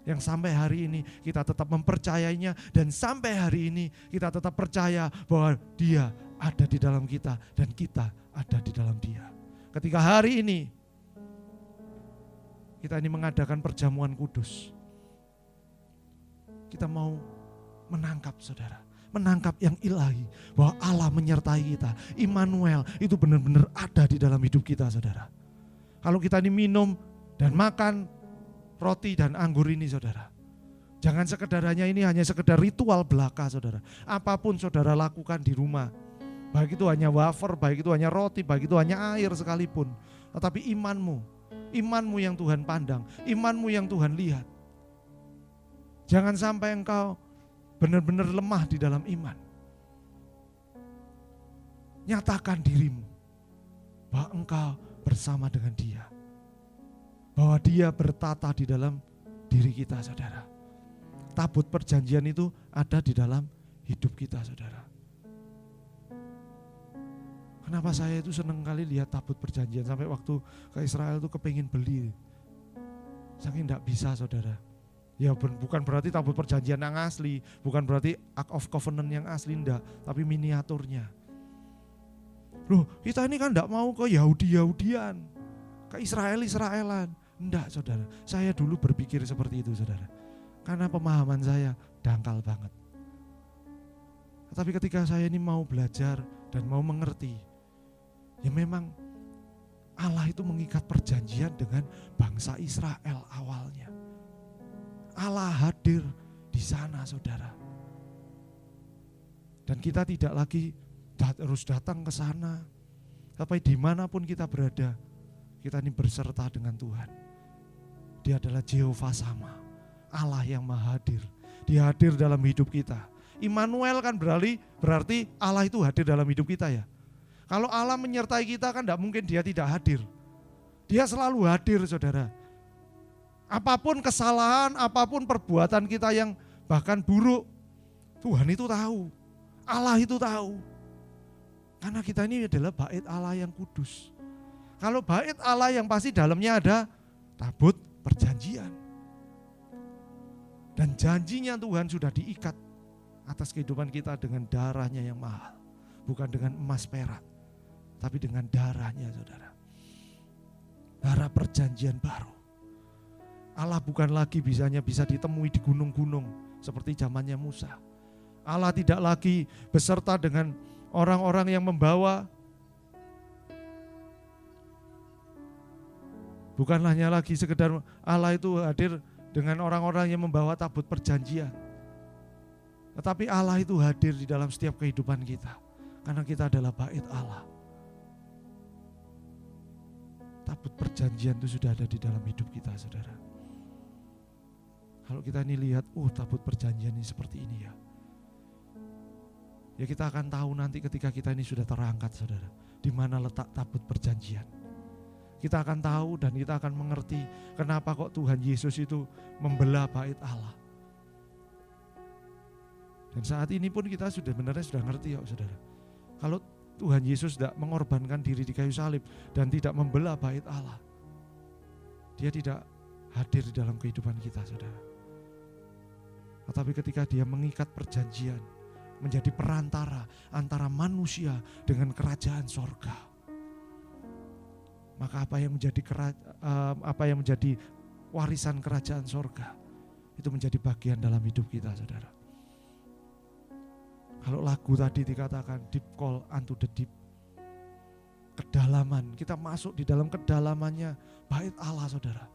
Yang sampai hari ini kita tetap mempercayainya dan sampai hari ini kita tetap percaya bahwa Dia ada di dalam kita dan kita ada di dalam Dia. Ketika hari ini kita ini mengadakan perjamuan kudus. Kita mau menangkap saudara, menangkap yang ilahi, bahwa Allah menyertai kita. Immanuel itu benar-benar ada di dalam hidup kita saudara. Kalau kita ini minum dan makan roti dan anggur ini saudara, jangan sekedar hanya sekedar ritual belaka saudara. Apapun saudara lakukan di rumah, baik itu hanya wafer, baik itu hanya roti, baik itu hanya air sekalipun. Tetapi imanmu yang Tuhan pandang, imanmu yang Tuhan lihat. Jangan sampai engkau benar-benar lemah di dalam iman. Nyatakan dirimu bahwa engkau bersama dengan Dia, bahwa Dia bertata di dalam diri kita saudara. Tabut perjanjian itu ada di dalam hidup kita saudara. Kenapa saya itu senang kali lihat tabut perjanjian, sampai waktu ke Israel itu kepingin beli, saking tidak bisa saudara. Ya bukan berarti tabut perjanjian yang asli, bukan berarti Ark of Covenant yang asli, enggak, tapi miniaturnya. Loh, kita ini kan enggak mau ke Yahudi-Yahudian, ke Israel-Israelan. Enggak saudara, saya dulu berpikir seperti itu saudara, karena pemahaman saya dangkal banget. Tapi ketika saya ini mau belajar dan mau mengerti, ya memang Allah itu mengikat perjanjian dengan bangsa Israel awalnya. Allah hadir di sana saudara. Dan kita tidak lagi harus datang ke sana. Tapi dimanapun kita berada, kita ini berserta dengan Tuhan. Dia adalah Jehovah Sama, Allah yang maha hadir. Dia hadir dalam hidup kita. Immanuel kan berarti Allah itu hadir dalam hidup kita ya. Kalau Allah menyertai kita kan tidak mungkin Dia tidak hadir. Dia selalu hadir saudara. Apapun kesalahan, apapun perbuatan kita yang bahkan buruk, Tuhan itu tahu, Allah itu tahu. Karena kita ini adalah bait Allah yang kudus. Kalau bait Allah yang pasti dalamnya ada tabut perjanjian. Dan janjinya Tuhan sudah diikat atas kehidupan kita dengan darahnya yang mahal. Bukan dengan emas perak, tapi dengan darahnya saudara. Darah perjanjian baru. Allah bukan lagi bisa ditemui di gunung-gunung seperti zamannya Musa. Allah tidak lagi beserta dengan orang-orang yang membawa, bukan hanya lagi sekedar Allah itu hadir dengan orang-orang yang membawa tabut perjanjian. Tetapi Allah itu hadir di dalam setiap kehidupan kita, karena kita adalah bait Allah. Tabut perjanjian itu sudah ada di dalam hidup kita saudara. Kalau kita ini lihat, tabut perjanjian ini seperti ini ya. Ya kita akan tahu nanti ketika kita ini sudah terangkat saudara, di mana letak tabut perjanjian. Kita akan tahu dan kita akan mengerti kenapa kok Tuhan Yesus itu membelah bait Allah. Dan saat ini pun kita sudah ngerti ya saudara. Kalau Tuhan Yesus tidak mengorbankan diri di kayu salib dan tidak membelah bait Allah, Dia tidak hadir di dalam kehidupan kita saudara. Tetapi ketika Dia mengikat perjanjian, menjadi perantara antara manusia dengan kerajaan sorga, maka apa yang menjadi warisan kerajaan sorga itu menjadi bagian dalam hidup kita saudara. Kalau lagu tadi dikatakan deep call unto the deep, kedalaman, kita masuk di dalam kedalamannya bait Allah saudara.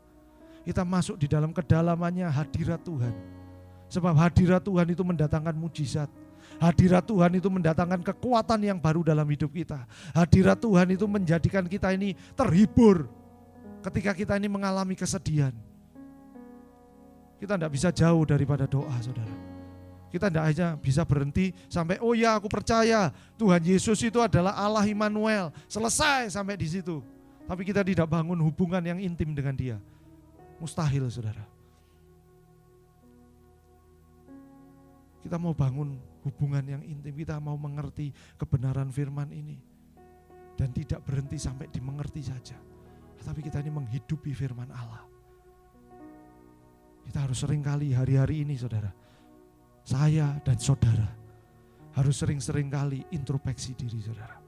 Kita masuk di dalam kedalamannya hadirat Tuhan. Sebab hadirat Tuhan itu mendatangkan mujizat. Hadirat Tuhan itu mendatangkan kekuatan yang baru dalam hidup kita. Hadirat Tuhan itu menjadikan kita ini terhibur ketika kita ini mengalami kesedihan. Kita tidak bisa jauh daripada doa saudara. Kita tidak hanya bisa berhenti sampai oh ya aku percaya Tuhan Yesus itu adalah Allah Immanuel. Selesai sampai di situ. Tapi kita tidak bangun hubungan yang intim dengan Dia. Mustahil saudara. Kita mau bangun hubungan yang intim, kita mau mengerti kebenaran firman ini. Dan tidak berhenti sampai dimengerti saja. Tetapi kita ini menghidupi firman Allah. Kita harus seringkali hari-hari ini saudara, saya dan saudara harus sering-sering kali introspeksi diri saudara.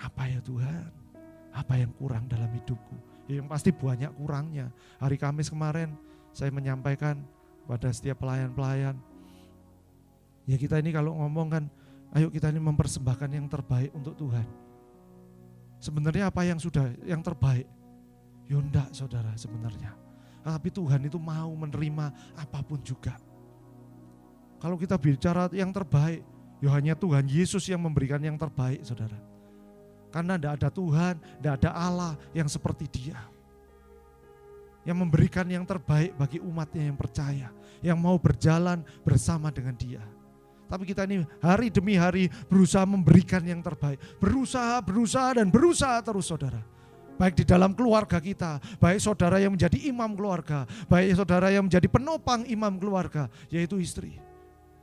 Apa ya Tuhan? Apa yang kurang dalam hidupku Yang pasti banyak kurangnya. Hari Kamis kemarin saya menyampaikan pada setiap pelayan-pelayan, ya kita ini kalau ngomong kan, ayo kita ini mempersembahkan yang terbaik untuk Tuhan. Sebenarnya apa yang sudah yang terbaik? Ya enggak saudara sebenarnya. Tapi Tuhan itu mau menerima apapun juga. Kalau kita bicara yang terbaik, ya hanya Tuhan Yesus yang memberikan yang terbaik saudara. Karena tidak ada Tuhan, tidak ada Allah yang seperti Dia. Yang memberikan yang terbaik bagi umatnya yang percaya. Yang mau berjalan bersama dengan Dia. Tapi kita ini hari demi hari berusaha memberikan yang terbaik. Berusaha terus saudara. Baik di dalam keluarga kita, baik saudara yang menjadi imam keluarga, baik saudara yang menjadi penopang imam keluarga, yaitu istri.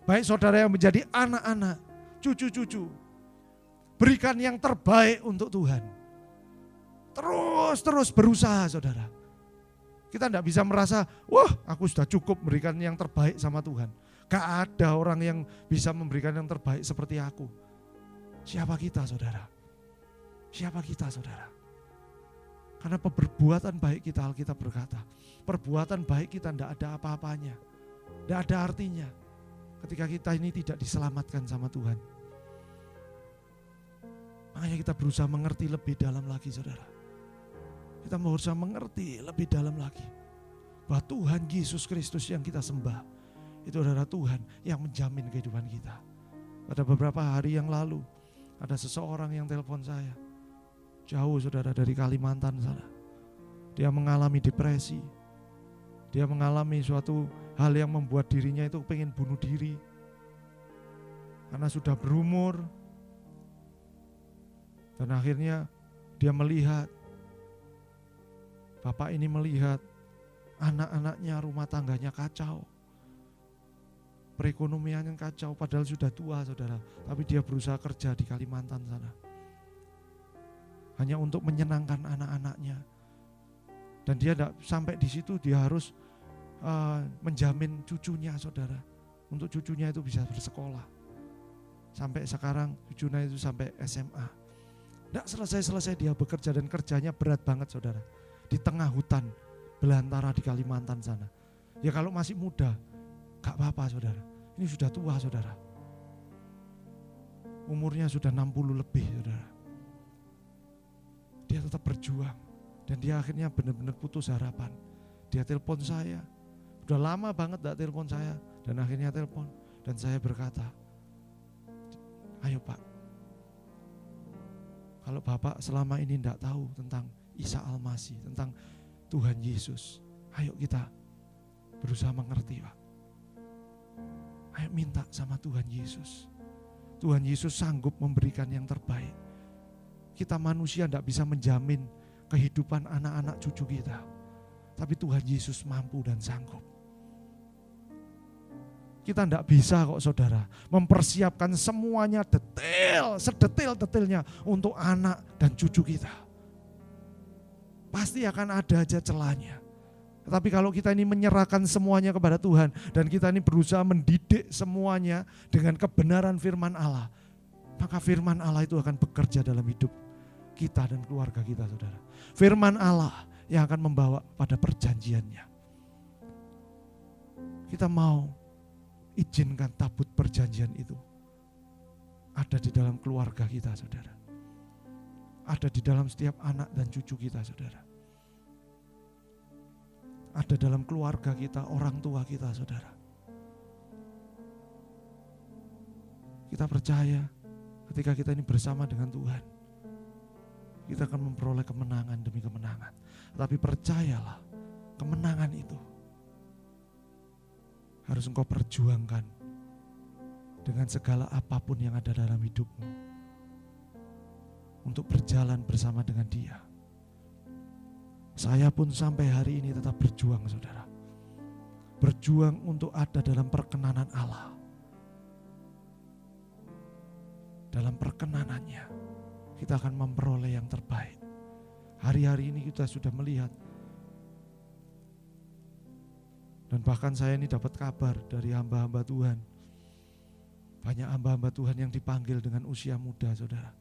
Baik saudara yang menjadi anak-anak, cucu-cucu. Berikan yang terbaik untuk Tuhan. Terus berusaha saudara. Kita tidak bisa merasa, wah aku sudah cukup berikan yang terbaik sama Tuhan. Gak ada orang yang bisa memberikan yang terbaik seperti aku. Siapa kita saudara? Siapa kita saudara? Karena perbuatan baik kita, Alkitab berkata, perbuatan baik kita tidak ada apa-apanya. Tidak ada artinya ketika kita ini tidak diselamatkan sama Tuhan. Makanya kita berusaha mengerti lebih dalam lagi saudara. Kita berusaha mengerti lebih dalam lagi. Bahwa Tuhan Yesus Kristus yang kita sembah, itu adalah Tuhan yang menjamin kehidupan kita. Pada beberapa hari yang lalu, ada seseorang yang telepon saya. Jauh saudara dari Kalimantan sana. Dia mengalami depresi. Dia mengalami suatu hal yang membuat dirinya itu pengen bunuh diri. Karena sudah berumur. Dan akhirnya dia melihat, bapak ini melihat anak-anaknya, rumah tangganya kacau. Perekonomiannya kacau, padahal sudah tua saudara. Tapi dia berusaha kerja di Kalimantan sana. Hanya untuk menyenangkan anak-anaknya. Dan dia tidak sampai di situ, dia harus menjamin cucunya saudara. Untuk cucunya itu bisa bersekolah. Sampai sekarang cucunya itu sampai SMA. Tidak selesai-selesai dia bekerja dan kerjanya berat banget saudara. Di tengah hutan belantara di Kalimantan sana. Ya kalau masih muda, gak apa-apa saudara. Ini sudah tua saudara. Umurnya sudah 60 lebih saudara. Dia tetap berjuang. Dan dia akhirnya benar-benar putus harapan. Dia telepon saya. Udah lama banget gak telepon saya. Dan akhirnya telepon. Dan saya berkata, ayo Pak, kalau Bapak selama ini tidak tahu tentang Isa Al-Masih, tentang Tuhan Yesus, ayo kita berusaha mengerti Pak. Ayo minta sama Tuhan Yesus. Tuhan Yesus sanggup memberikan yang terbaik. Kita manusia tidak bisa menjamin kehidupan anak-anak cucu kita. Tapi Tuhan Yesus mampu dan sanggup. Kita tidak bisa kok saudara mempersiapkan semuanya detail, sedetail-detailnya untuk anak dan cucu kita. Pasti akan ada aja celahnya. Tapi kalau kita ini menyerahkan semuanya kepada Tuhan dan kita ini berusaha mendidik semuanya dengan kebenaran firman Allah, maka firman Allah itu akan bekerja dalam hidup kita dan keluarga kita saudara. Firman Allah yang akan membawa pada perjanjiannya. Kita mau izinkan tabut perjanjian itu ada di dalam keluarga kita saudara. Ada di dalam setiap anak dan cucu kita saudara. Ada dalam keluarga kita, orang tua kita saudara. Kita percaya ketika kita ini bersama dengan Tuhan, kita akan memperoleh kemenangan demi kemenangan. Tapi percayalah, kemenangan itu harus engkau perjuangkan dengan segala apapun yang ada dalam hidupmu. Untuk berjalan bersama dengan Dia. Saya pun sampai hari ini tetap berjuang saudara. Berjuang untuk ada dalam perkenanan Allah. Dalam perkenanannya kita akan memperoleh yang terbaik. Hari-hari ini kita sudah melihat. Dan bahkan saya ini dapat kabar dari hamba-hamba Tuhan. Banyak hamba-hamba Tuhan yang dipanggil dengan usia muda saudara.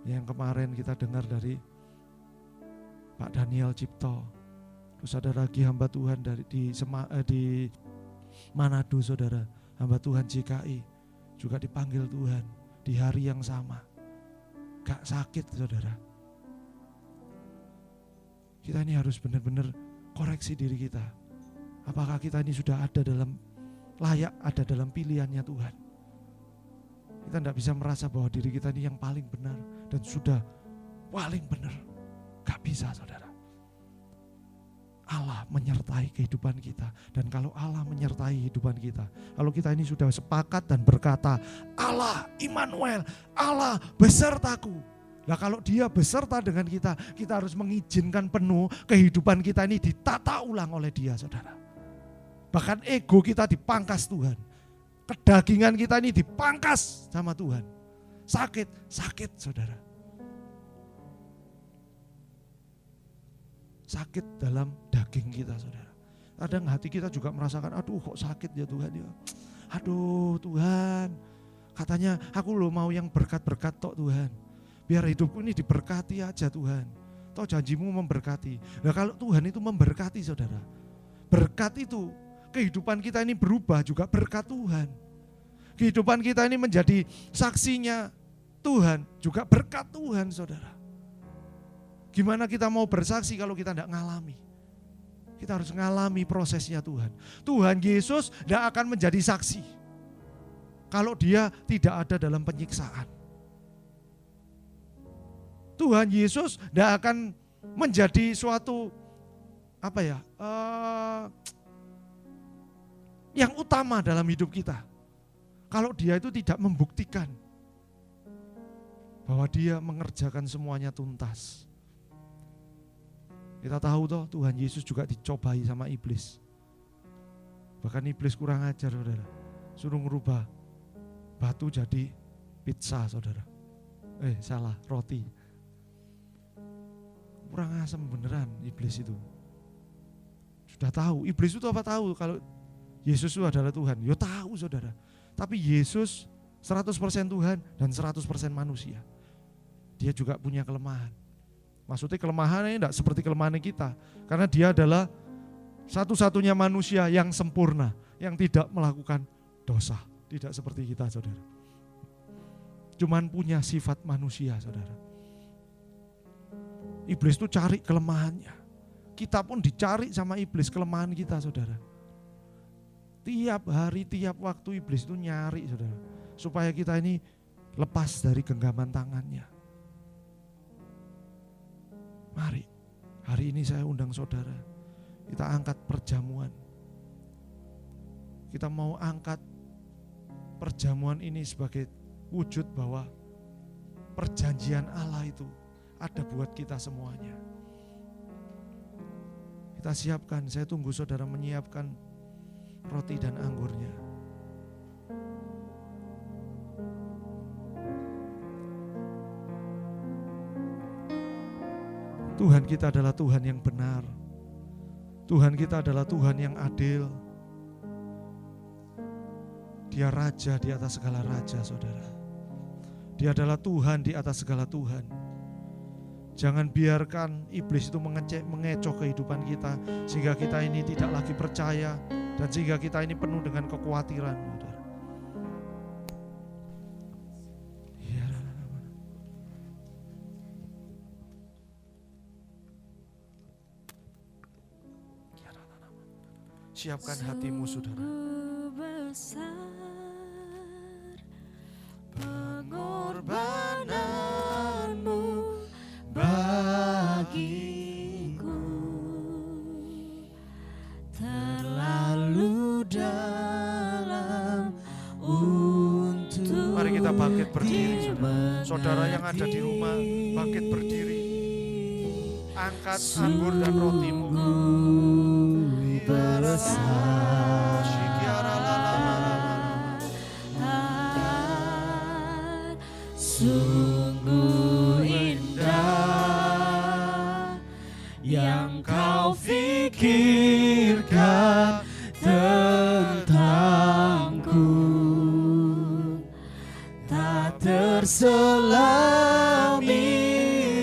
Yang kemarin kita dengar dari Pak Daniel Cipto. Terus ada lagi hamba Tuhan di Manado, saudara. Hamba Tuhan JKI juga dipanggil Tuhan di hari yang sama. Gak sakit, saudara. Kita ini harus benar-benar koreksi diri kita. Apakah kita ini sudah ada dalam pilihannya Tuhan? Kita tidak bisa merasa bahwa diri kita ini yang paling benar dan sudah paling benar. Gak bisa, saudara. Allah menyertai kehidupan kita. Dan kalau Allah menyertai kehidupan kita, kalau kita ini sudah sepakat dan berkata, Allah Immanuel, Allah besertaku. Nah kalau dia beserta dengan kita harus mengizinkan penuh kehidupan kita ini ditata ulang oleh dia, saudara. Bahkan ego kita dipangkas Tuhan. Kedagingan kita ini dipangkas sama Tuhan. Sakit, saudara. Sakit dalam daging kita, saudara. Kadang hati kita juga merasakan, aduh kok sakit ya Tuhan ya. Aduh Tuhan, katanya aku loh mau yang berkat-berkat tok Tuhan. Biar hidupku ini diberkati aja Tuhan. Toh janjimu memberkati. Nah kalau Tuhan itu memberkati, saudara. Berkat itu, kehidupan kita ini berubah juga berkat Tuhan. Kehidupan kita ini menjadi saksinya Tuhan, juga berkat Tuhan, saudara. Gimana kita mau bersaksi kalau kita tidak ngalami? Kita harus ngalami prosesnya Tuhan. Tuhan Yesus tidak akan menjadi saksi kalau dia tidak ada dalam penyiksaan. Tuhan Yesus tidak akan menjadi suatu yang utama dalam hidup kita kalau dia itu tidak membuktikan bahwa dia mengerjakan semuanya tuntas. Kita tahu toh Tuhan Yesus juga dicobai sama iblis. Bahkan iblis kurang ajar, saudara. Suruh ngerubah batu jadi pizza, saudara. Salah, roti. Kurang asem beneran iblis itu. Sudah tahu, iblis itu apa tahu kalau Yesus itu adalah Tuhan? Ya tahu, saudara. Tapi Yesus 100% Tuhan dan 100% manusia. Dia juga punya kelemahan. Maksudnya kelemahannya tidak seperti kelemahan kita. Karena dia adalah satu-satunya manusia yang sempurna, yang tidak melakukan dosa. Tidak seperti kita, saudara. Cuman punya sifat manusia, saudara. Iblis itu cari kelemahannya. Kita pun dicari sama iblis kelemahan kita, saudara. Tiap hari, tiap waktu iblis itu nyari, saudara. Supaya kita ini lepas dari genggaman tangannya. Mari, hari ini saya undang saudara, kita angkat perjamuan. Kita mau angkat perjamuan ini sebagai wujud bahwa perjanjian Allah itu ada buat kita semuanya. Kita siapkan, saya tunggu saudara menyiapkan roti dan anggurnya. Tuhan kita adalah Tuhan yang benar. Tuhan kita adalah Tuhan yang adil. Dia raja di atas segala raja, saudara. Dia adalah Tuhan di atas segala Tuhan. Jangan biarkan iblis itu mengecoh kehidupan kita sehingga kita ini tidak lagi percaya dan sehingga kita ini penuh dengan kekhawatiran, saudara. Siapkan hatimu, saudara. Pengorbananmu bagiku terlalu dalam untuk. Mari kita bangkit berdiri, saudara. Saudara yang ada di rumah, bangkit berdiri. Angkat anggur dan rotimu. Sungguh indah yang kau pikirkan tentangku, tak terselami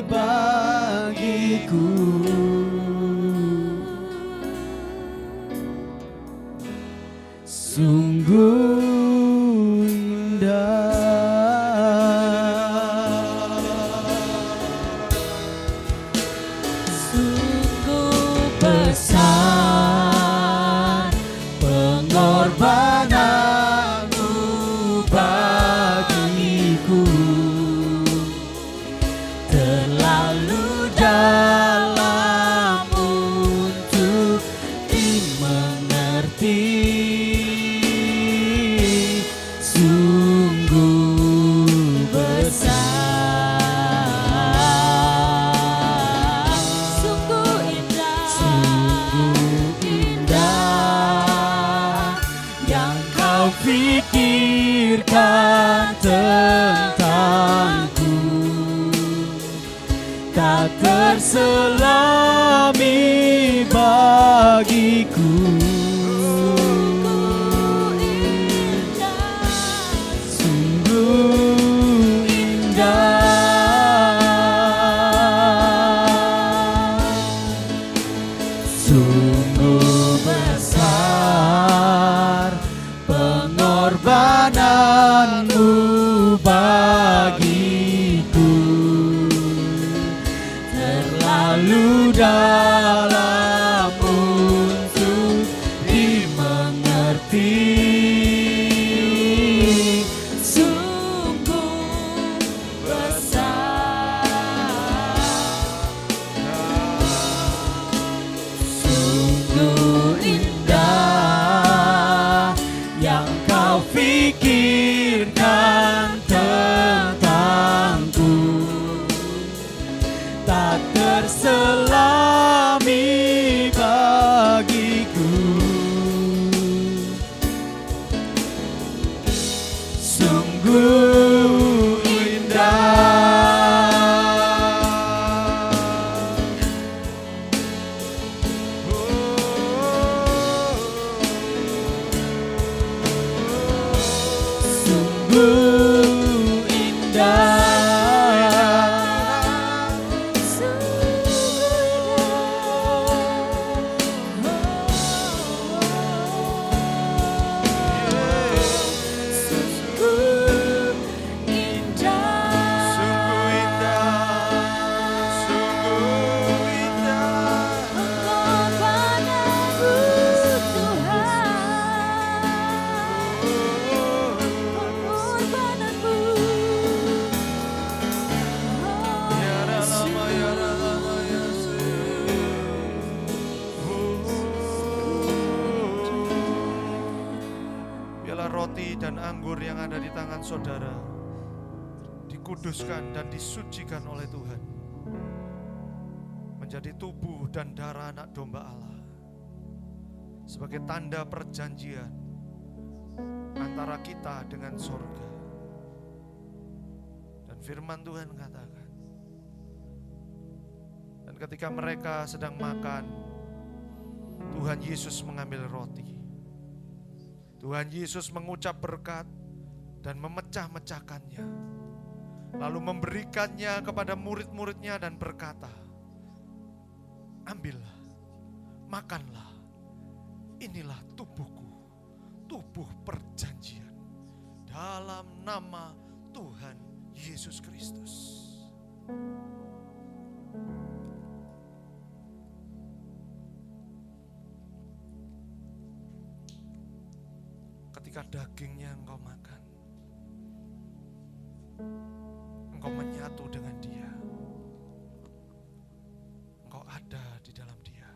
bagiku. Sungguh indah, sungguh besar pengorbananmu bagiku, terlalu dalam untuk dimengerti. Sungguh besar, Sungguh indah, sungguh indah yang kau pikirkan tentangku, tak terselami bagiku. Sungguh indah, sungguh besar pengorbananmu bagiku, terlalu dalam untuk dimengerti. Sungguh indah yang kau pikirkan tentangku, tak terselami bagiku. Sungguh indah, sungguh indah, Biarlah roti dan anggur yang ada di tangan saudara dikuduskan dan disucikan oleh Tuhan, menjadi tubuh dan darah anak domba Allah, sebagai tanda perjanjian antara kita dengan sorga. Dan firman Tuhan katakan, dan ketika mereka sedang makan, Tuhan Yesus mengambil roti. Tuhan Yesus mengucap berkat dan memecah-mecahkannya, lalu memberikannya kepada murid-muridnya dan berkata, ambillah, makanlah, inilah tubuhku, tubuh perjanjian, dalam nama Tuhan Yesus Kristus. Ketika dagingnya engkau makan, engkau menyatu dengan Dia, engkau ada di dalam Dia.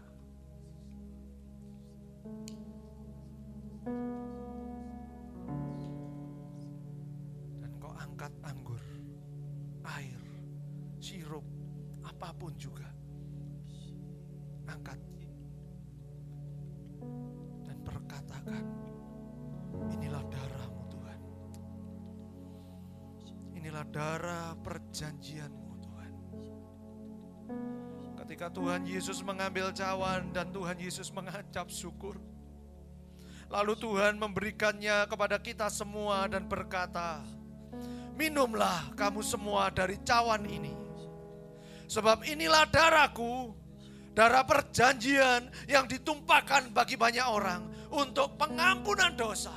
Dan engkau angkat anggur, air, sirup, apapun juga, angkat dan berkatakan, inilah darah-Mu Tuhan. Inilah darah perjanjian-Mu Tuhan. Ketika Tuhan Yesus mengambil cawan dan Tuhan Yesus mengucap syukur, lalu Tuhan memberikannya kepada kita semua dan berkata, minumlah kamu semua dari cawan ini, sebab inilah darahku, darah perjanjian yang ditumpahkan bagi banyak orang untuk pengampunan dosa.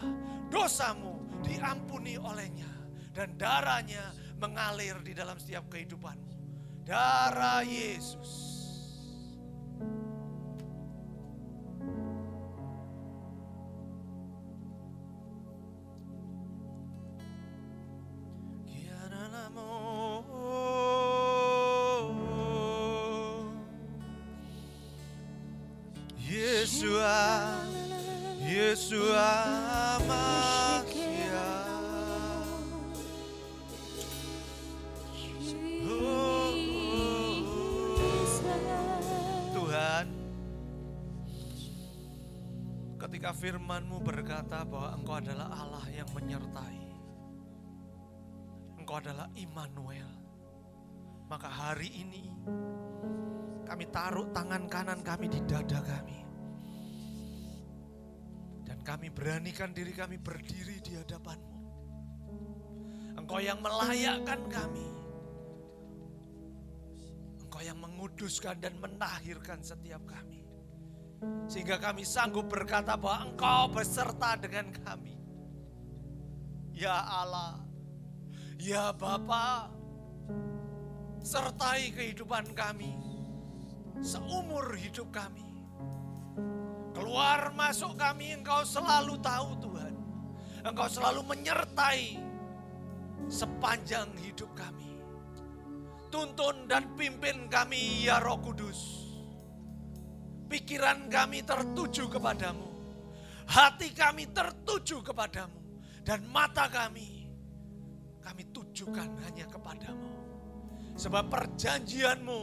dosamu diampuni olehnya. Dan darahnya mengalir di dalam setiap kehidupanmu. Darah Yesus. Yeshua Masya. Tuhan, ketika firman-Mu berkata bahwa Engkau adalah Allah yang menyertai, Engkau adalah Immanuel, maka hari ini kami taruh tangan kanan kami di dada kami. Dan kami beranikan diri kami berdiri di hadapan-Mu. Engkau yang melayakkan kami. Engkau yang menguduskan dan mentahirkan setiap kami. Sehingga kami sanggup berkata bahwa Engkau beserta dengan kami. Ya Allah, ya Bapa, sertai kehidupan kami seumur hidup kami. Keluar masuk kami Engkau selalu tahu Tuhan. Engkau selalu menyertai sepanjang hidup kami. Tuntun dan pimpin kami ya Roh Kudus. Pikiran kami tertuju kepadamu. Hati kami tertuju kepadamu. Dan mata kami tujukan hanya kepadamu. Sebab perjanjian-Mu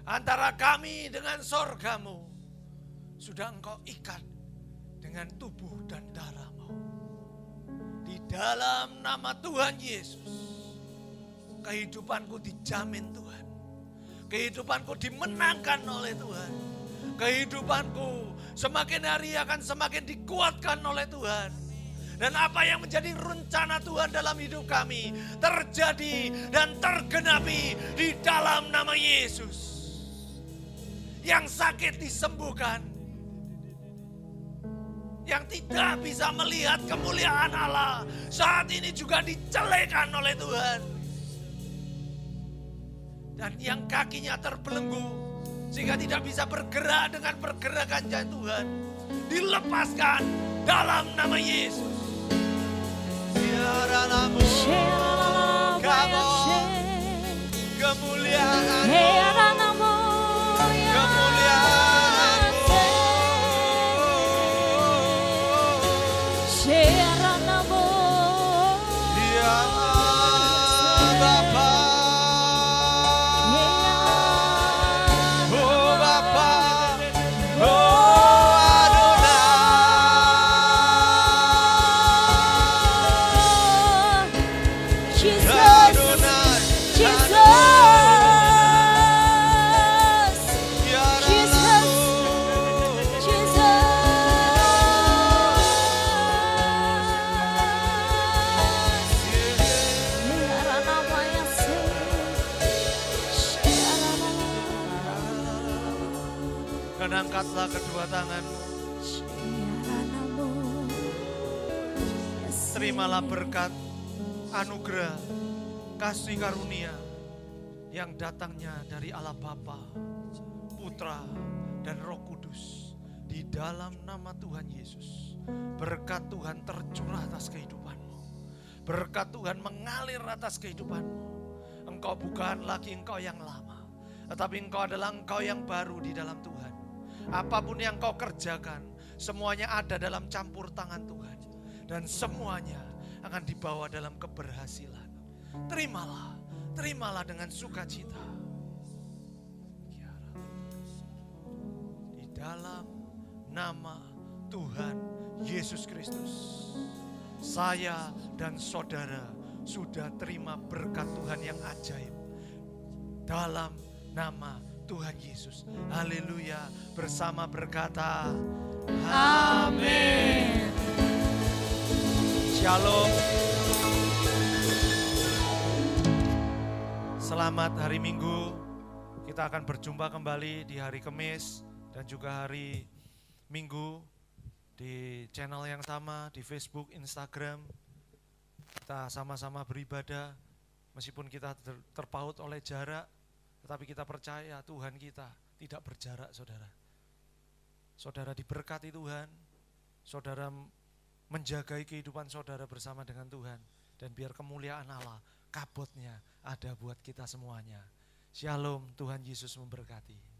antara kami dengan sorgamu sudah Engkau ikat dengan tubuh dan darah-Mu. Di dalam nama Tuhan Yesus, kehidupanku dijamin Tuhan. Kehidupanku dimenangkan oleh Tuhan. Kehidupanku semakin hari akan semakin dikuatkan oleh Tuhan. Dan apa yang menjadi rencana Tuhan dalam hidup kami terjadi dan tergenapi di dalam nama Yesus. Yang sakit disembuhkan. Yang tidak bisa melihat kemuliaan Allah saat ini juga dicelekan oleh Tuhan. Dan yang kakinya terbelenggu sehingga tidak bisa bergerak dengan pergerakan Tuhan, dilepaskan dalam nama Yesus. Biarlah-Mu kemuliaan-Mu, angkatlah kedua tanganmu. Terimalah berkat, anugerah, kasih karunia yang datangnya dari Allah Bapa, Putra, dan Roh Kudus. Di dalam nama Tuhan Yesus, berkat Tuhan tercurah atas kehidupanmu. Berkat Tuhan mengalir atas kehidupanmu. Engkau bukan lagi engkau yang lama, tetapi engkau adalah engkau yang baru di dalam Tuhan. Apapun yang kau kerjakan, semuanya ada dalam campur tangan Tuhan. Dan semuanya akan dibawa dalam keberhasilan. Terimalah, terimalah dengan sukacita. Di dalam nama Tuhan Yesus Kristus, saya dan saudara sudah terima berkat Tuhan yang ajaib. Dalam nama Tuhan Yesus. Haleluya. Bersama berkata, amin. Shalom. Selamat hari Minggu. Kita akan berjumpa kembali di hari Kamis dan juga hari Minggu. di channel yang sama, di Facebook, Instagram. Kita sama-sama beribadah, meskipun kita terpaut oleh jarak, tetapi kita percaya Tuhan kita tidak berjarak, saudara. Saudara diberkati Tuhan, saudara menjagai kehidupan saudara bersama dengan Tuhan. Dan biar kemuliaan Allah, kabutnya ada buat kita semuanya. Shalom, Tuhan Yesus memberkati.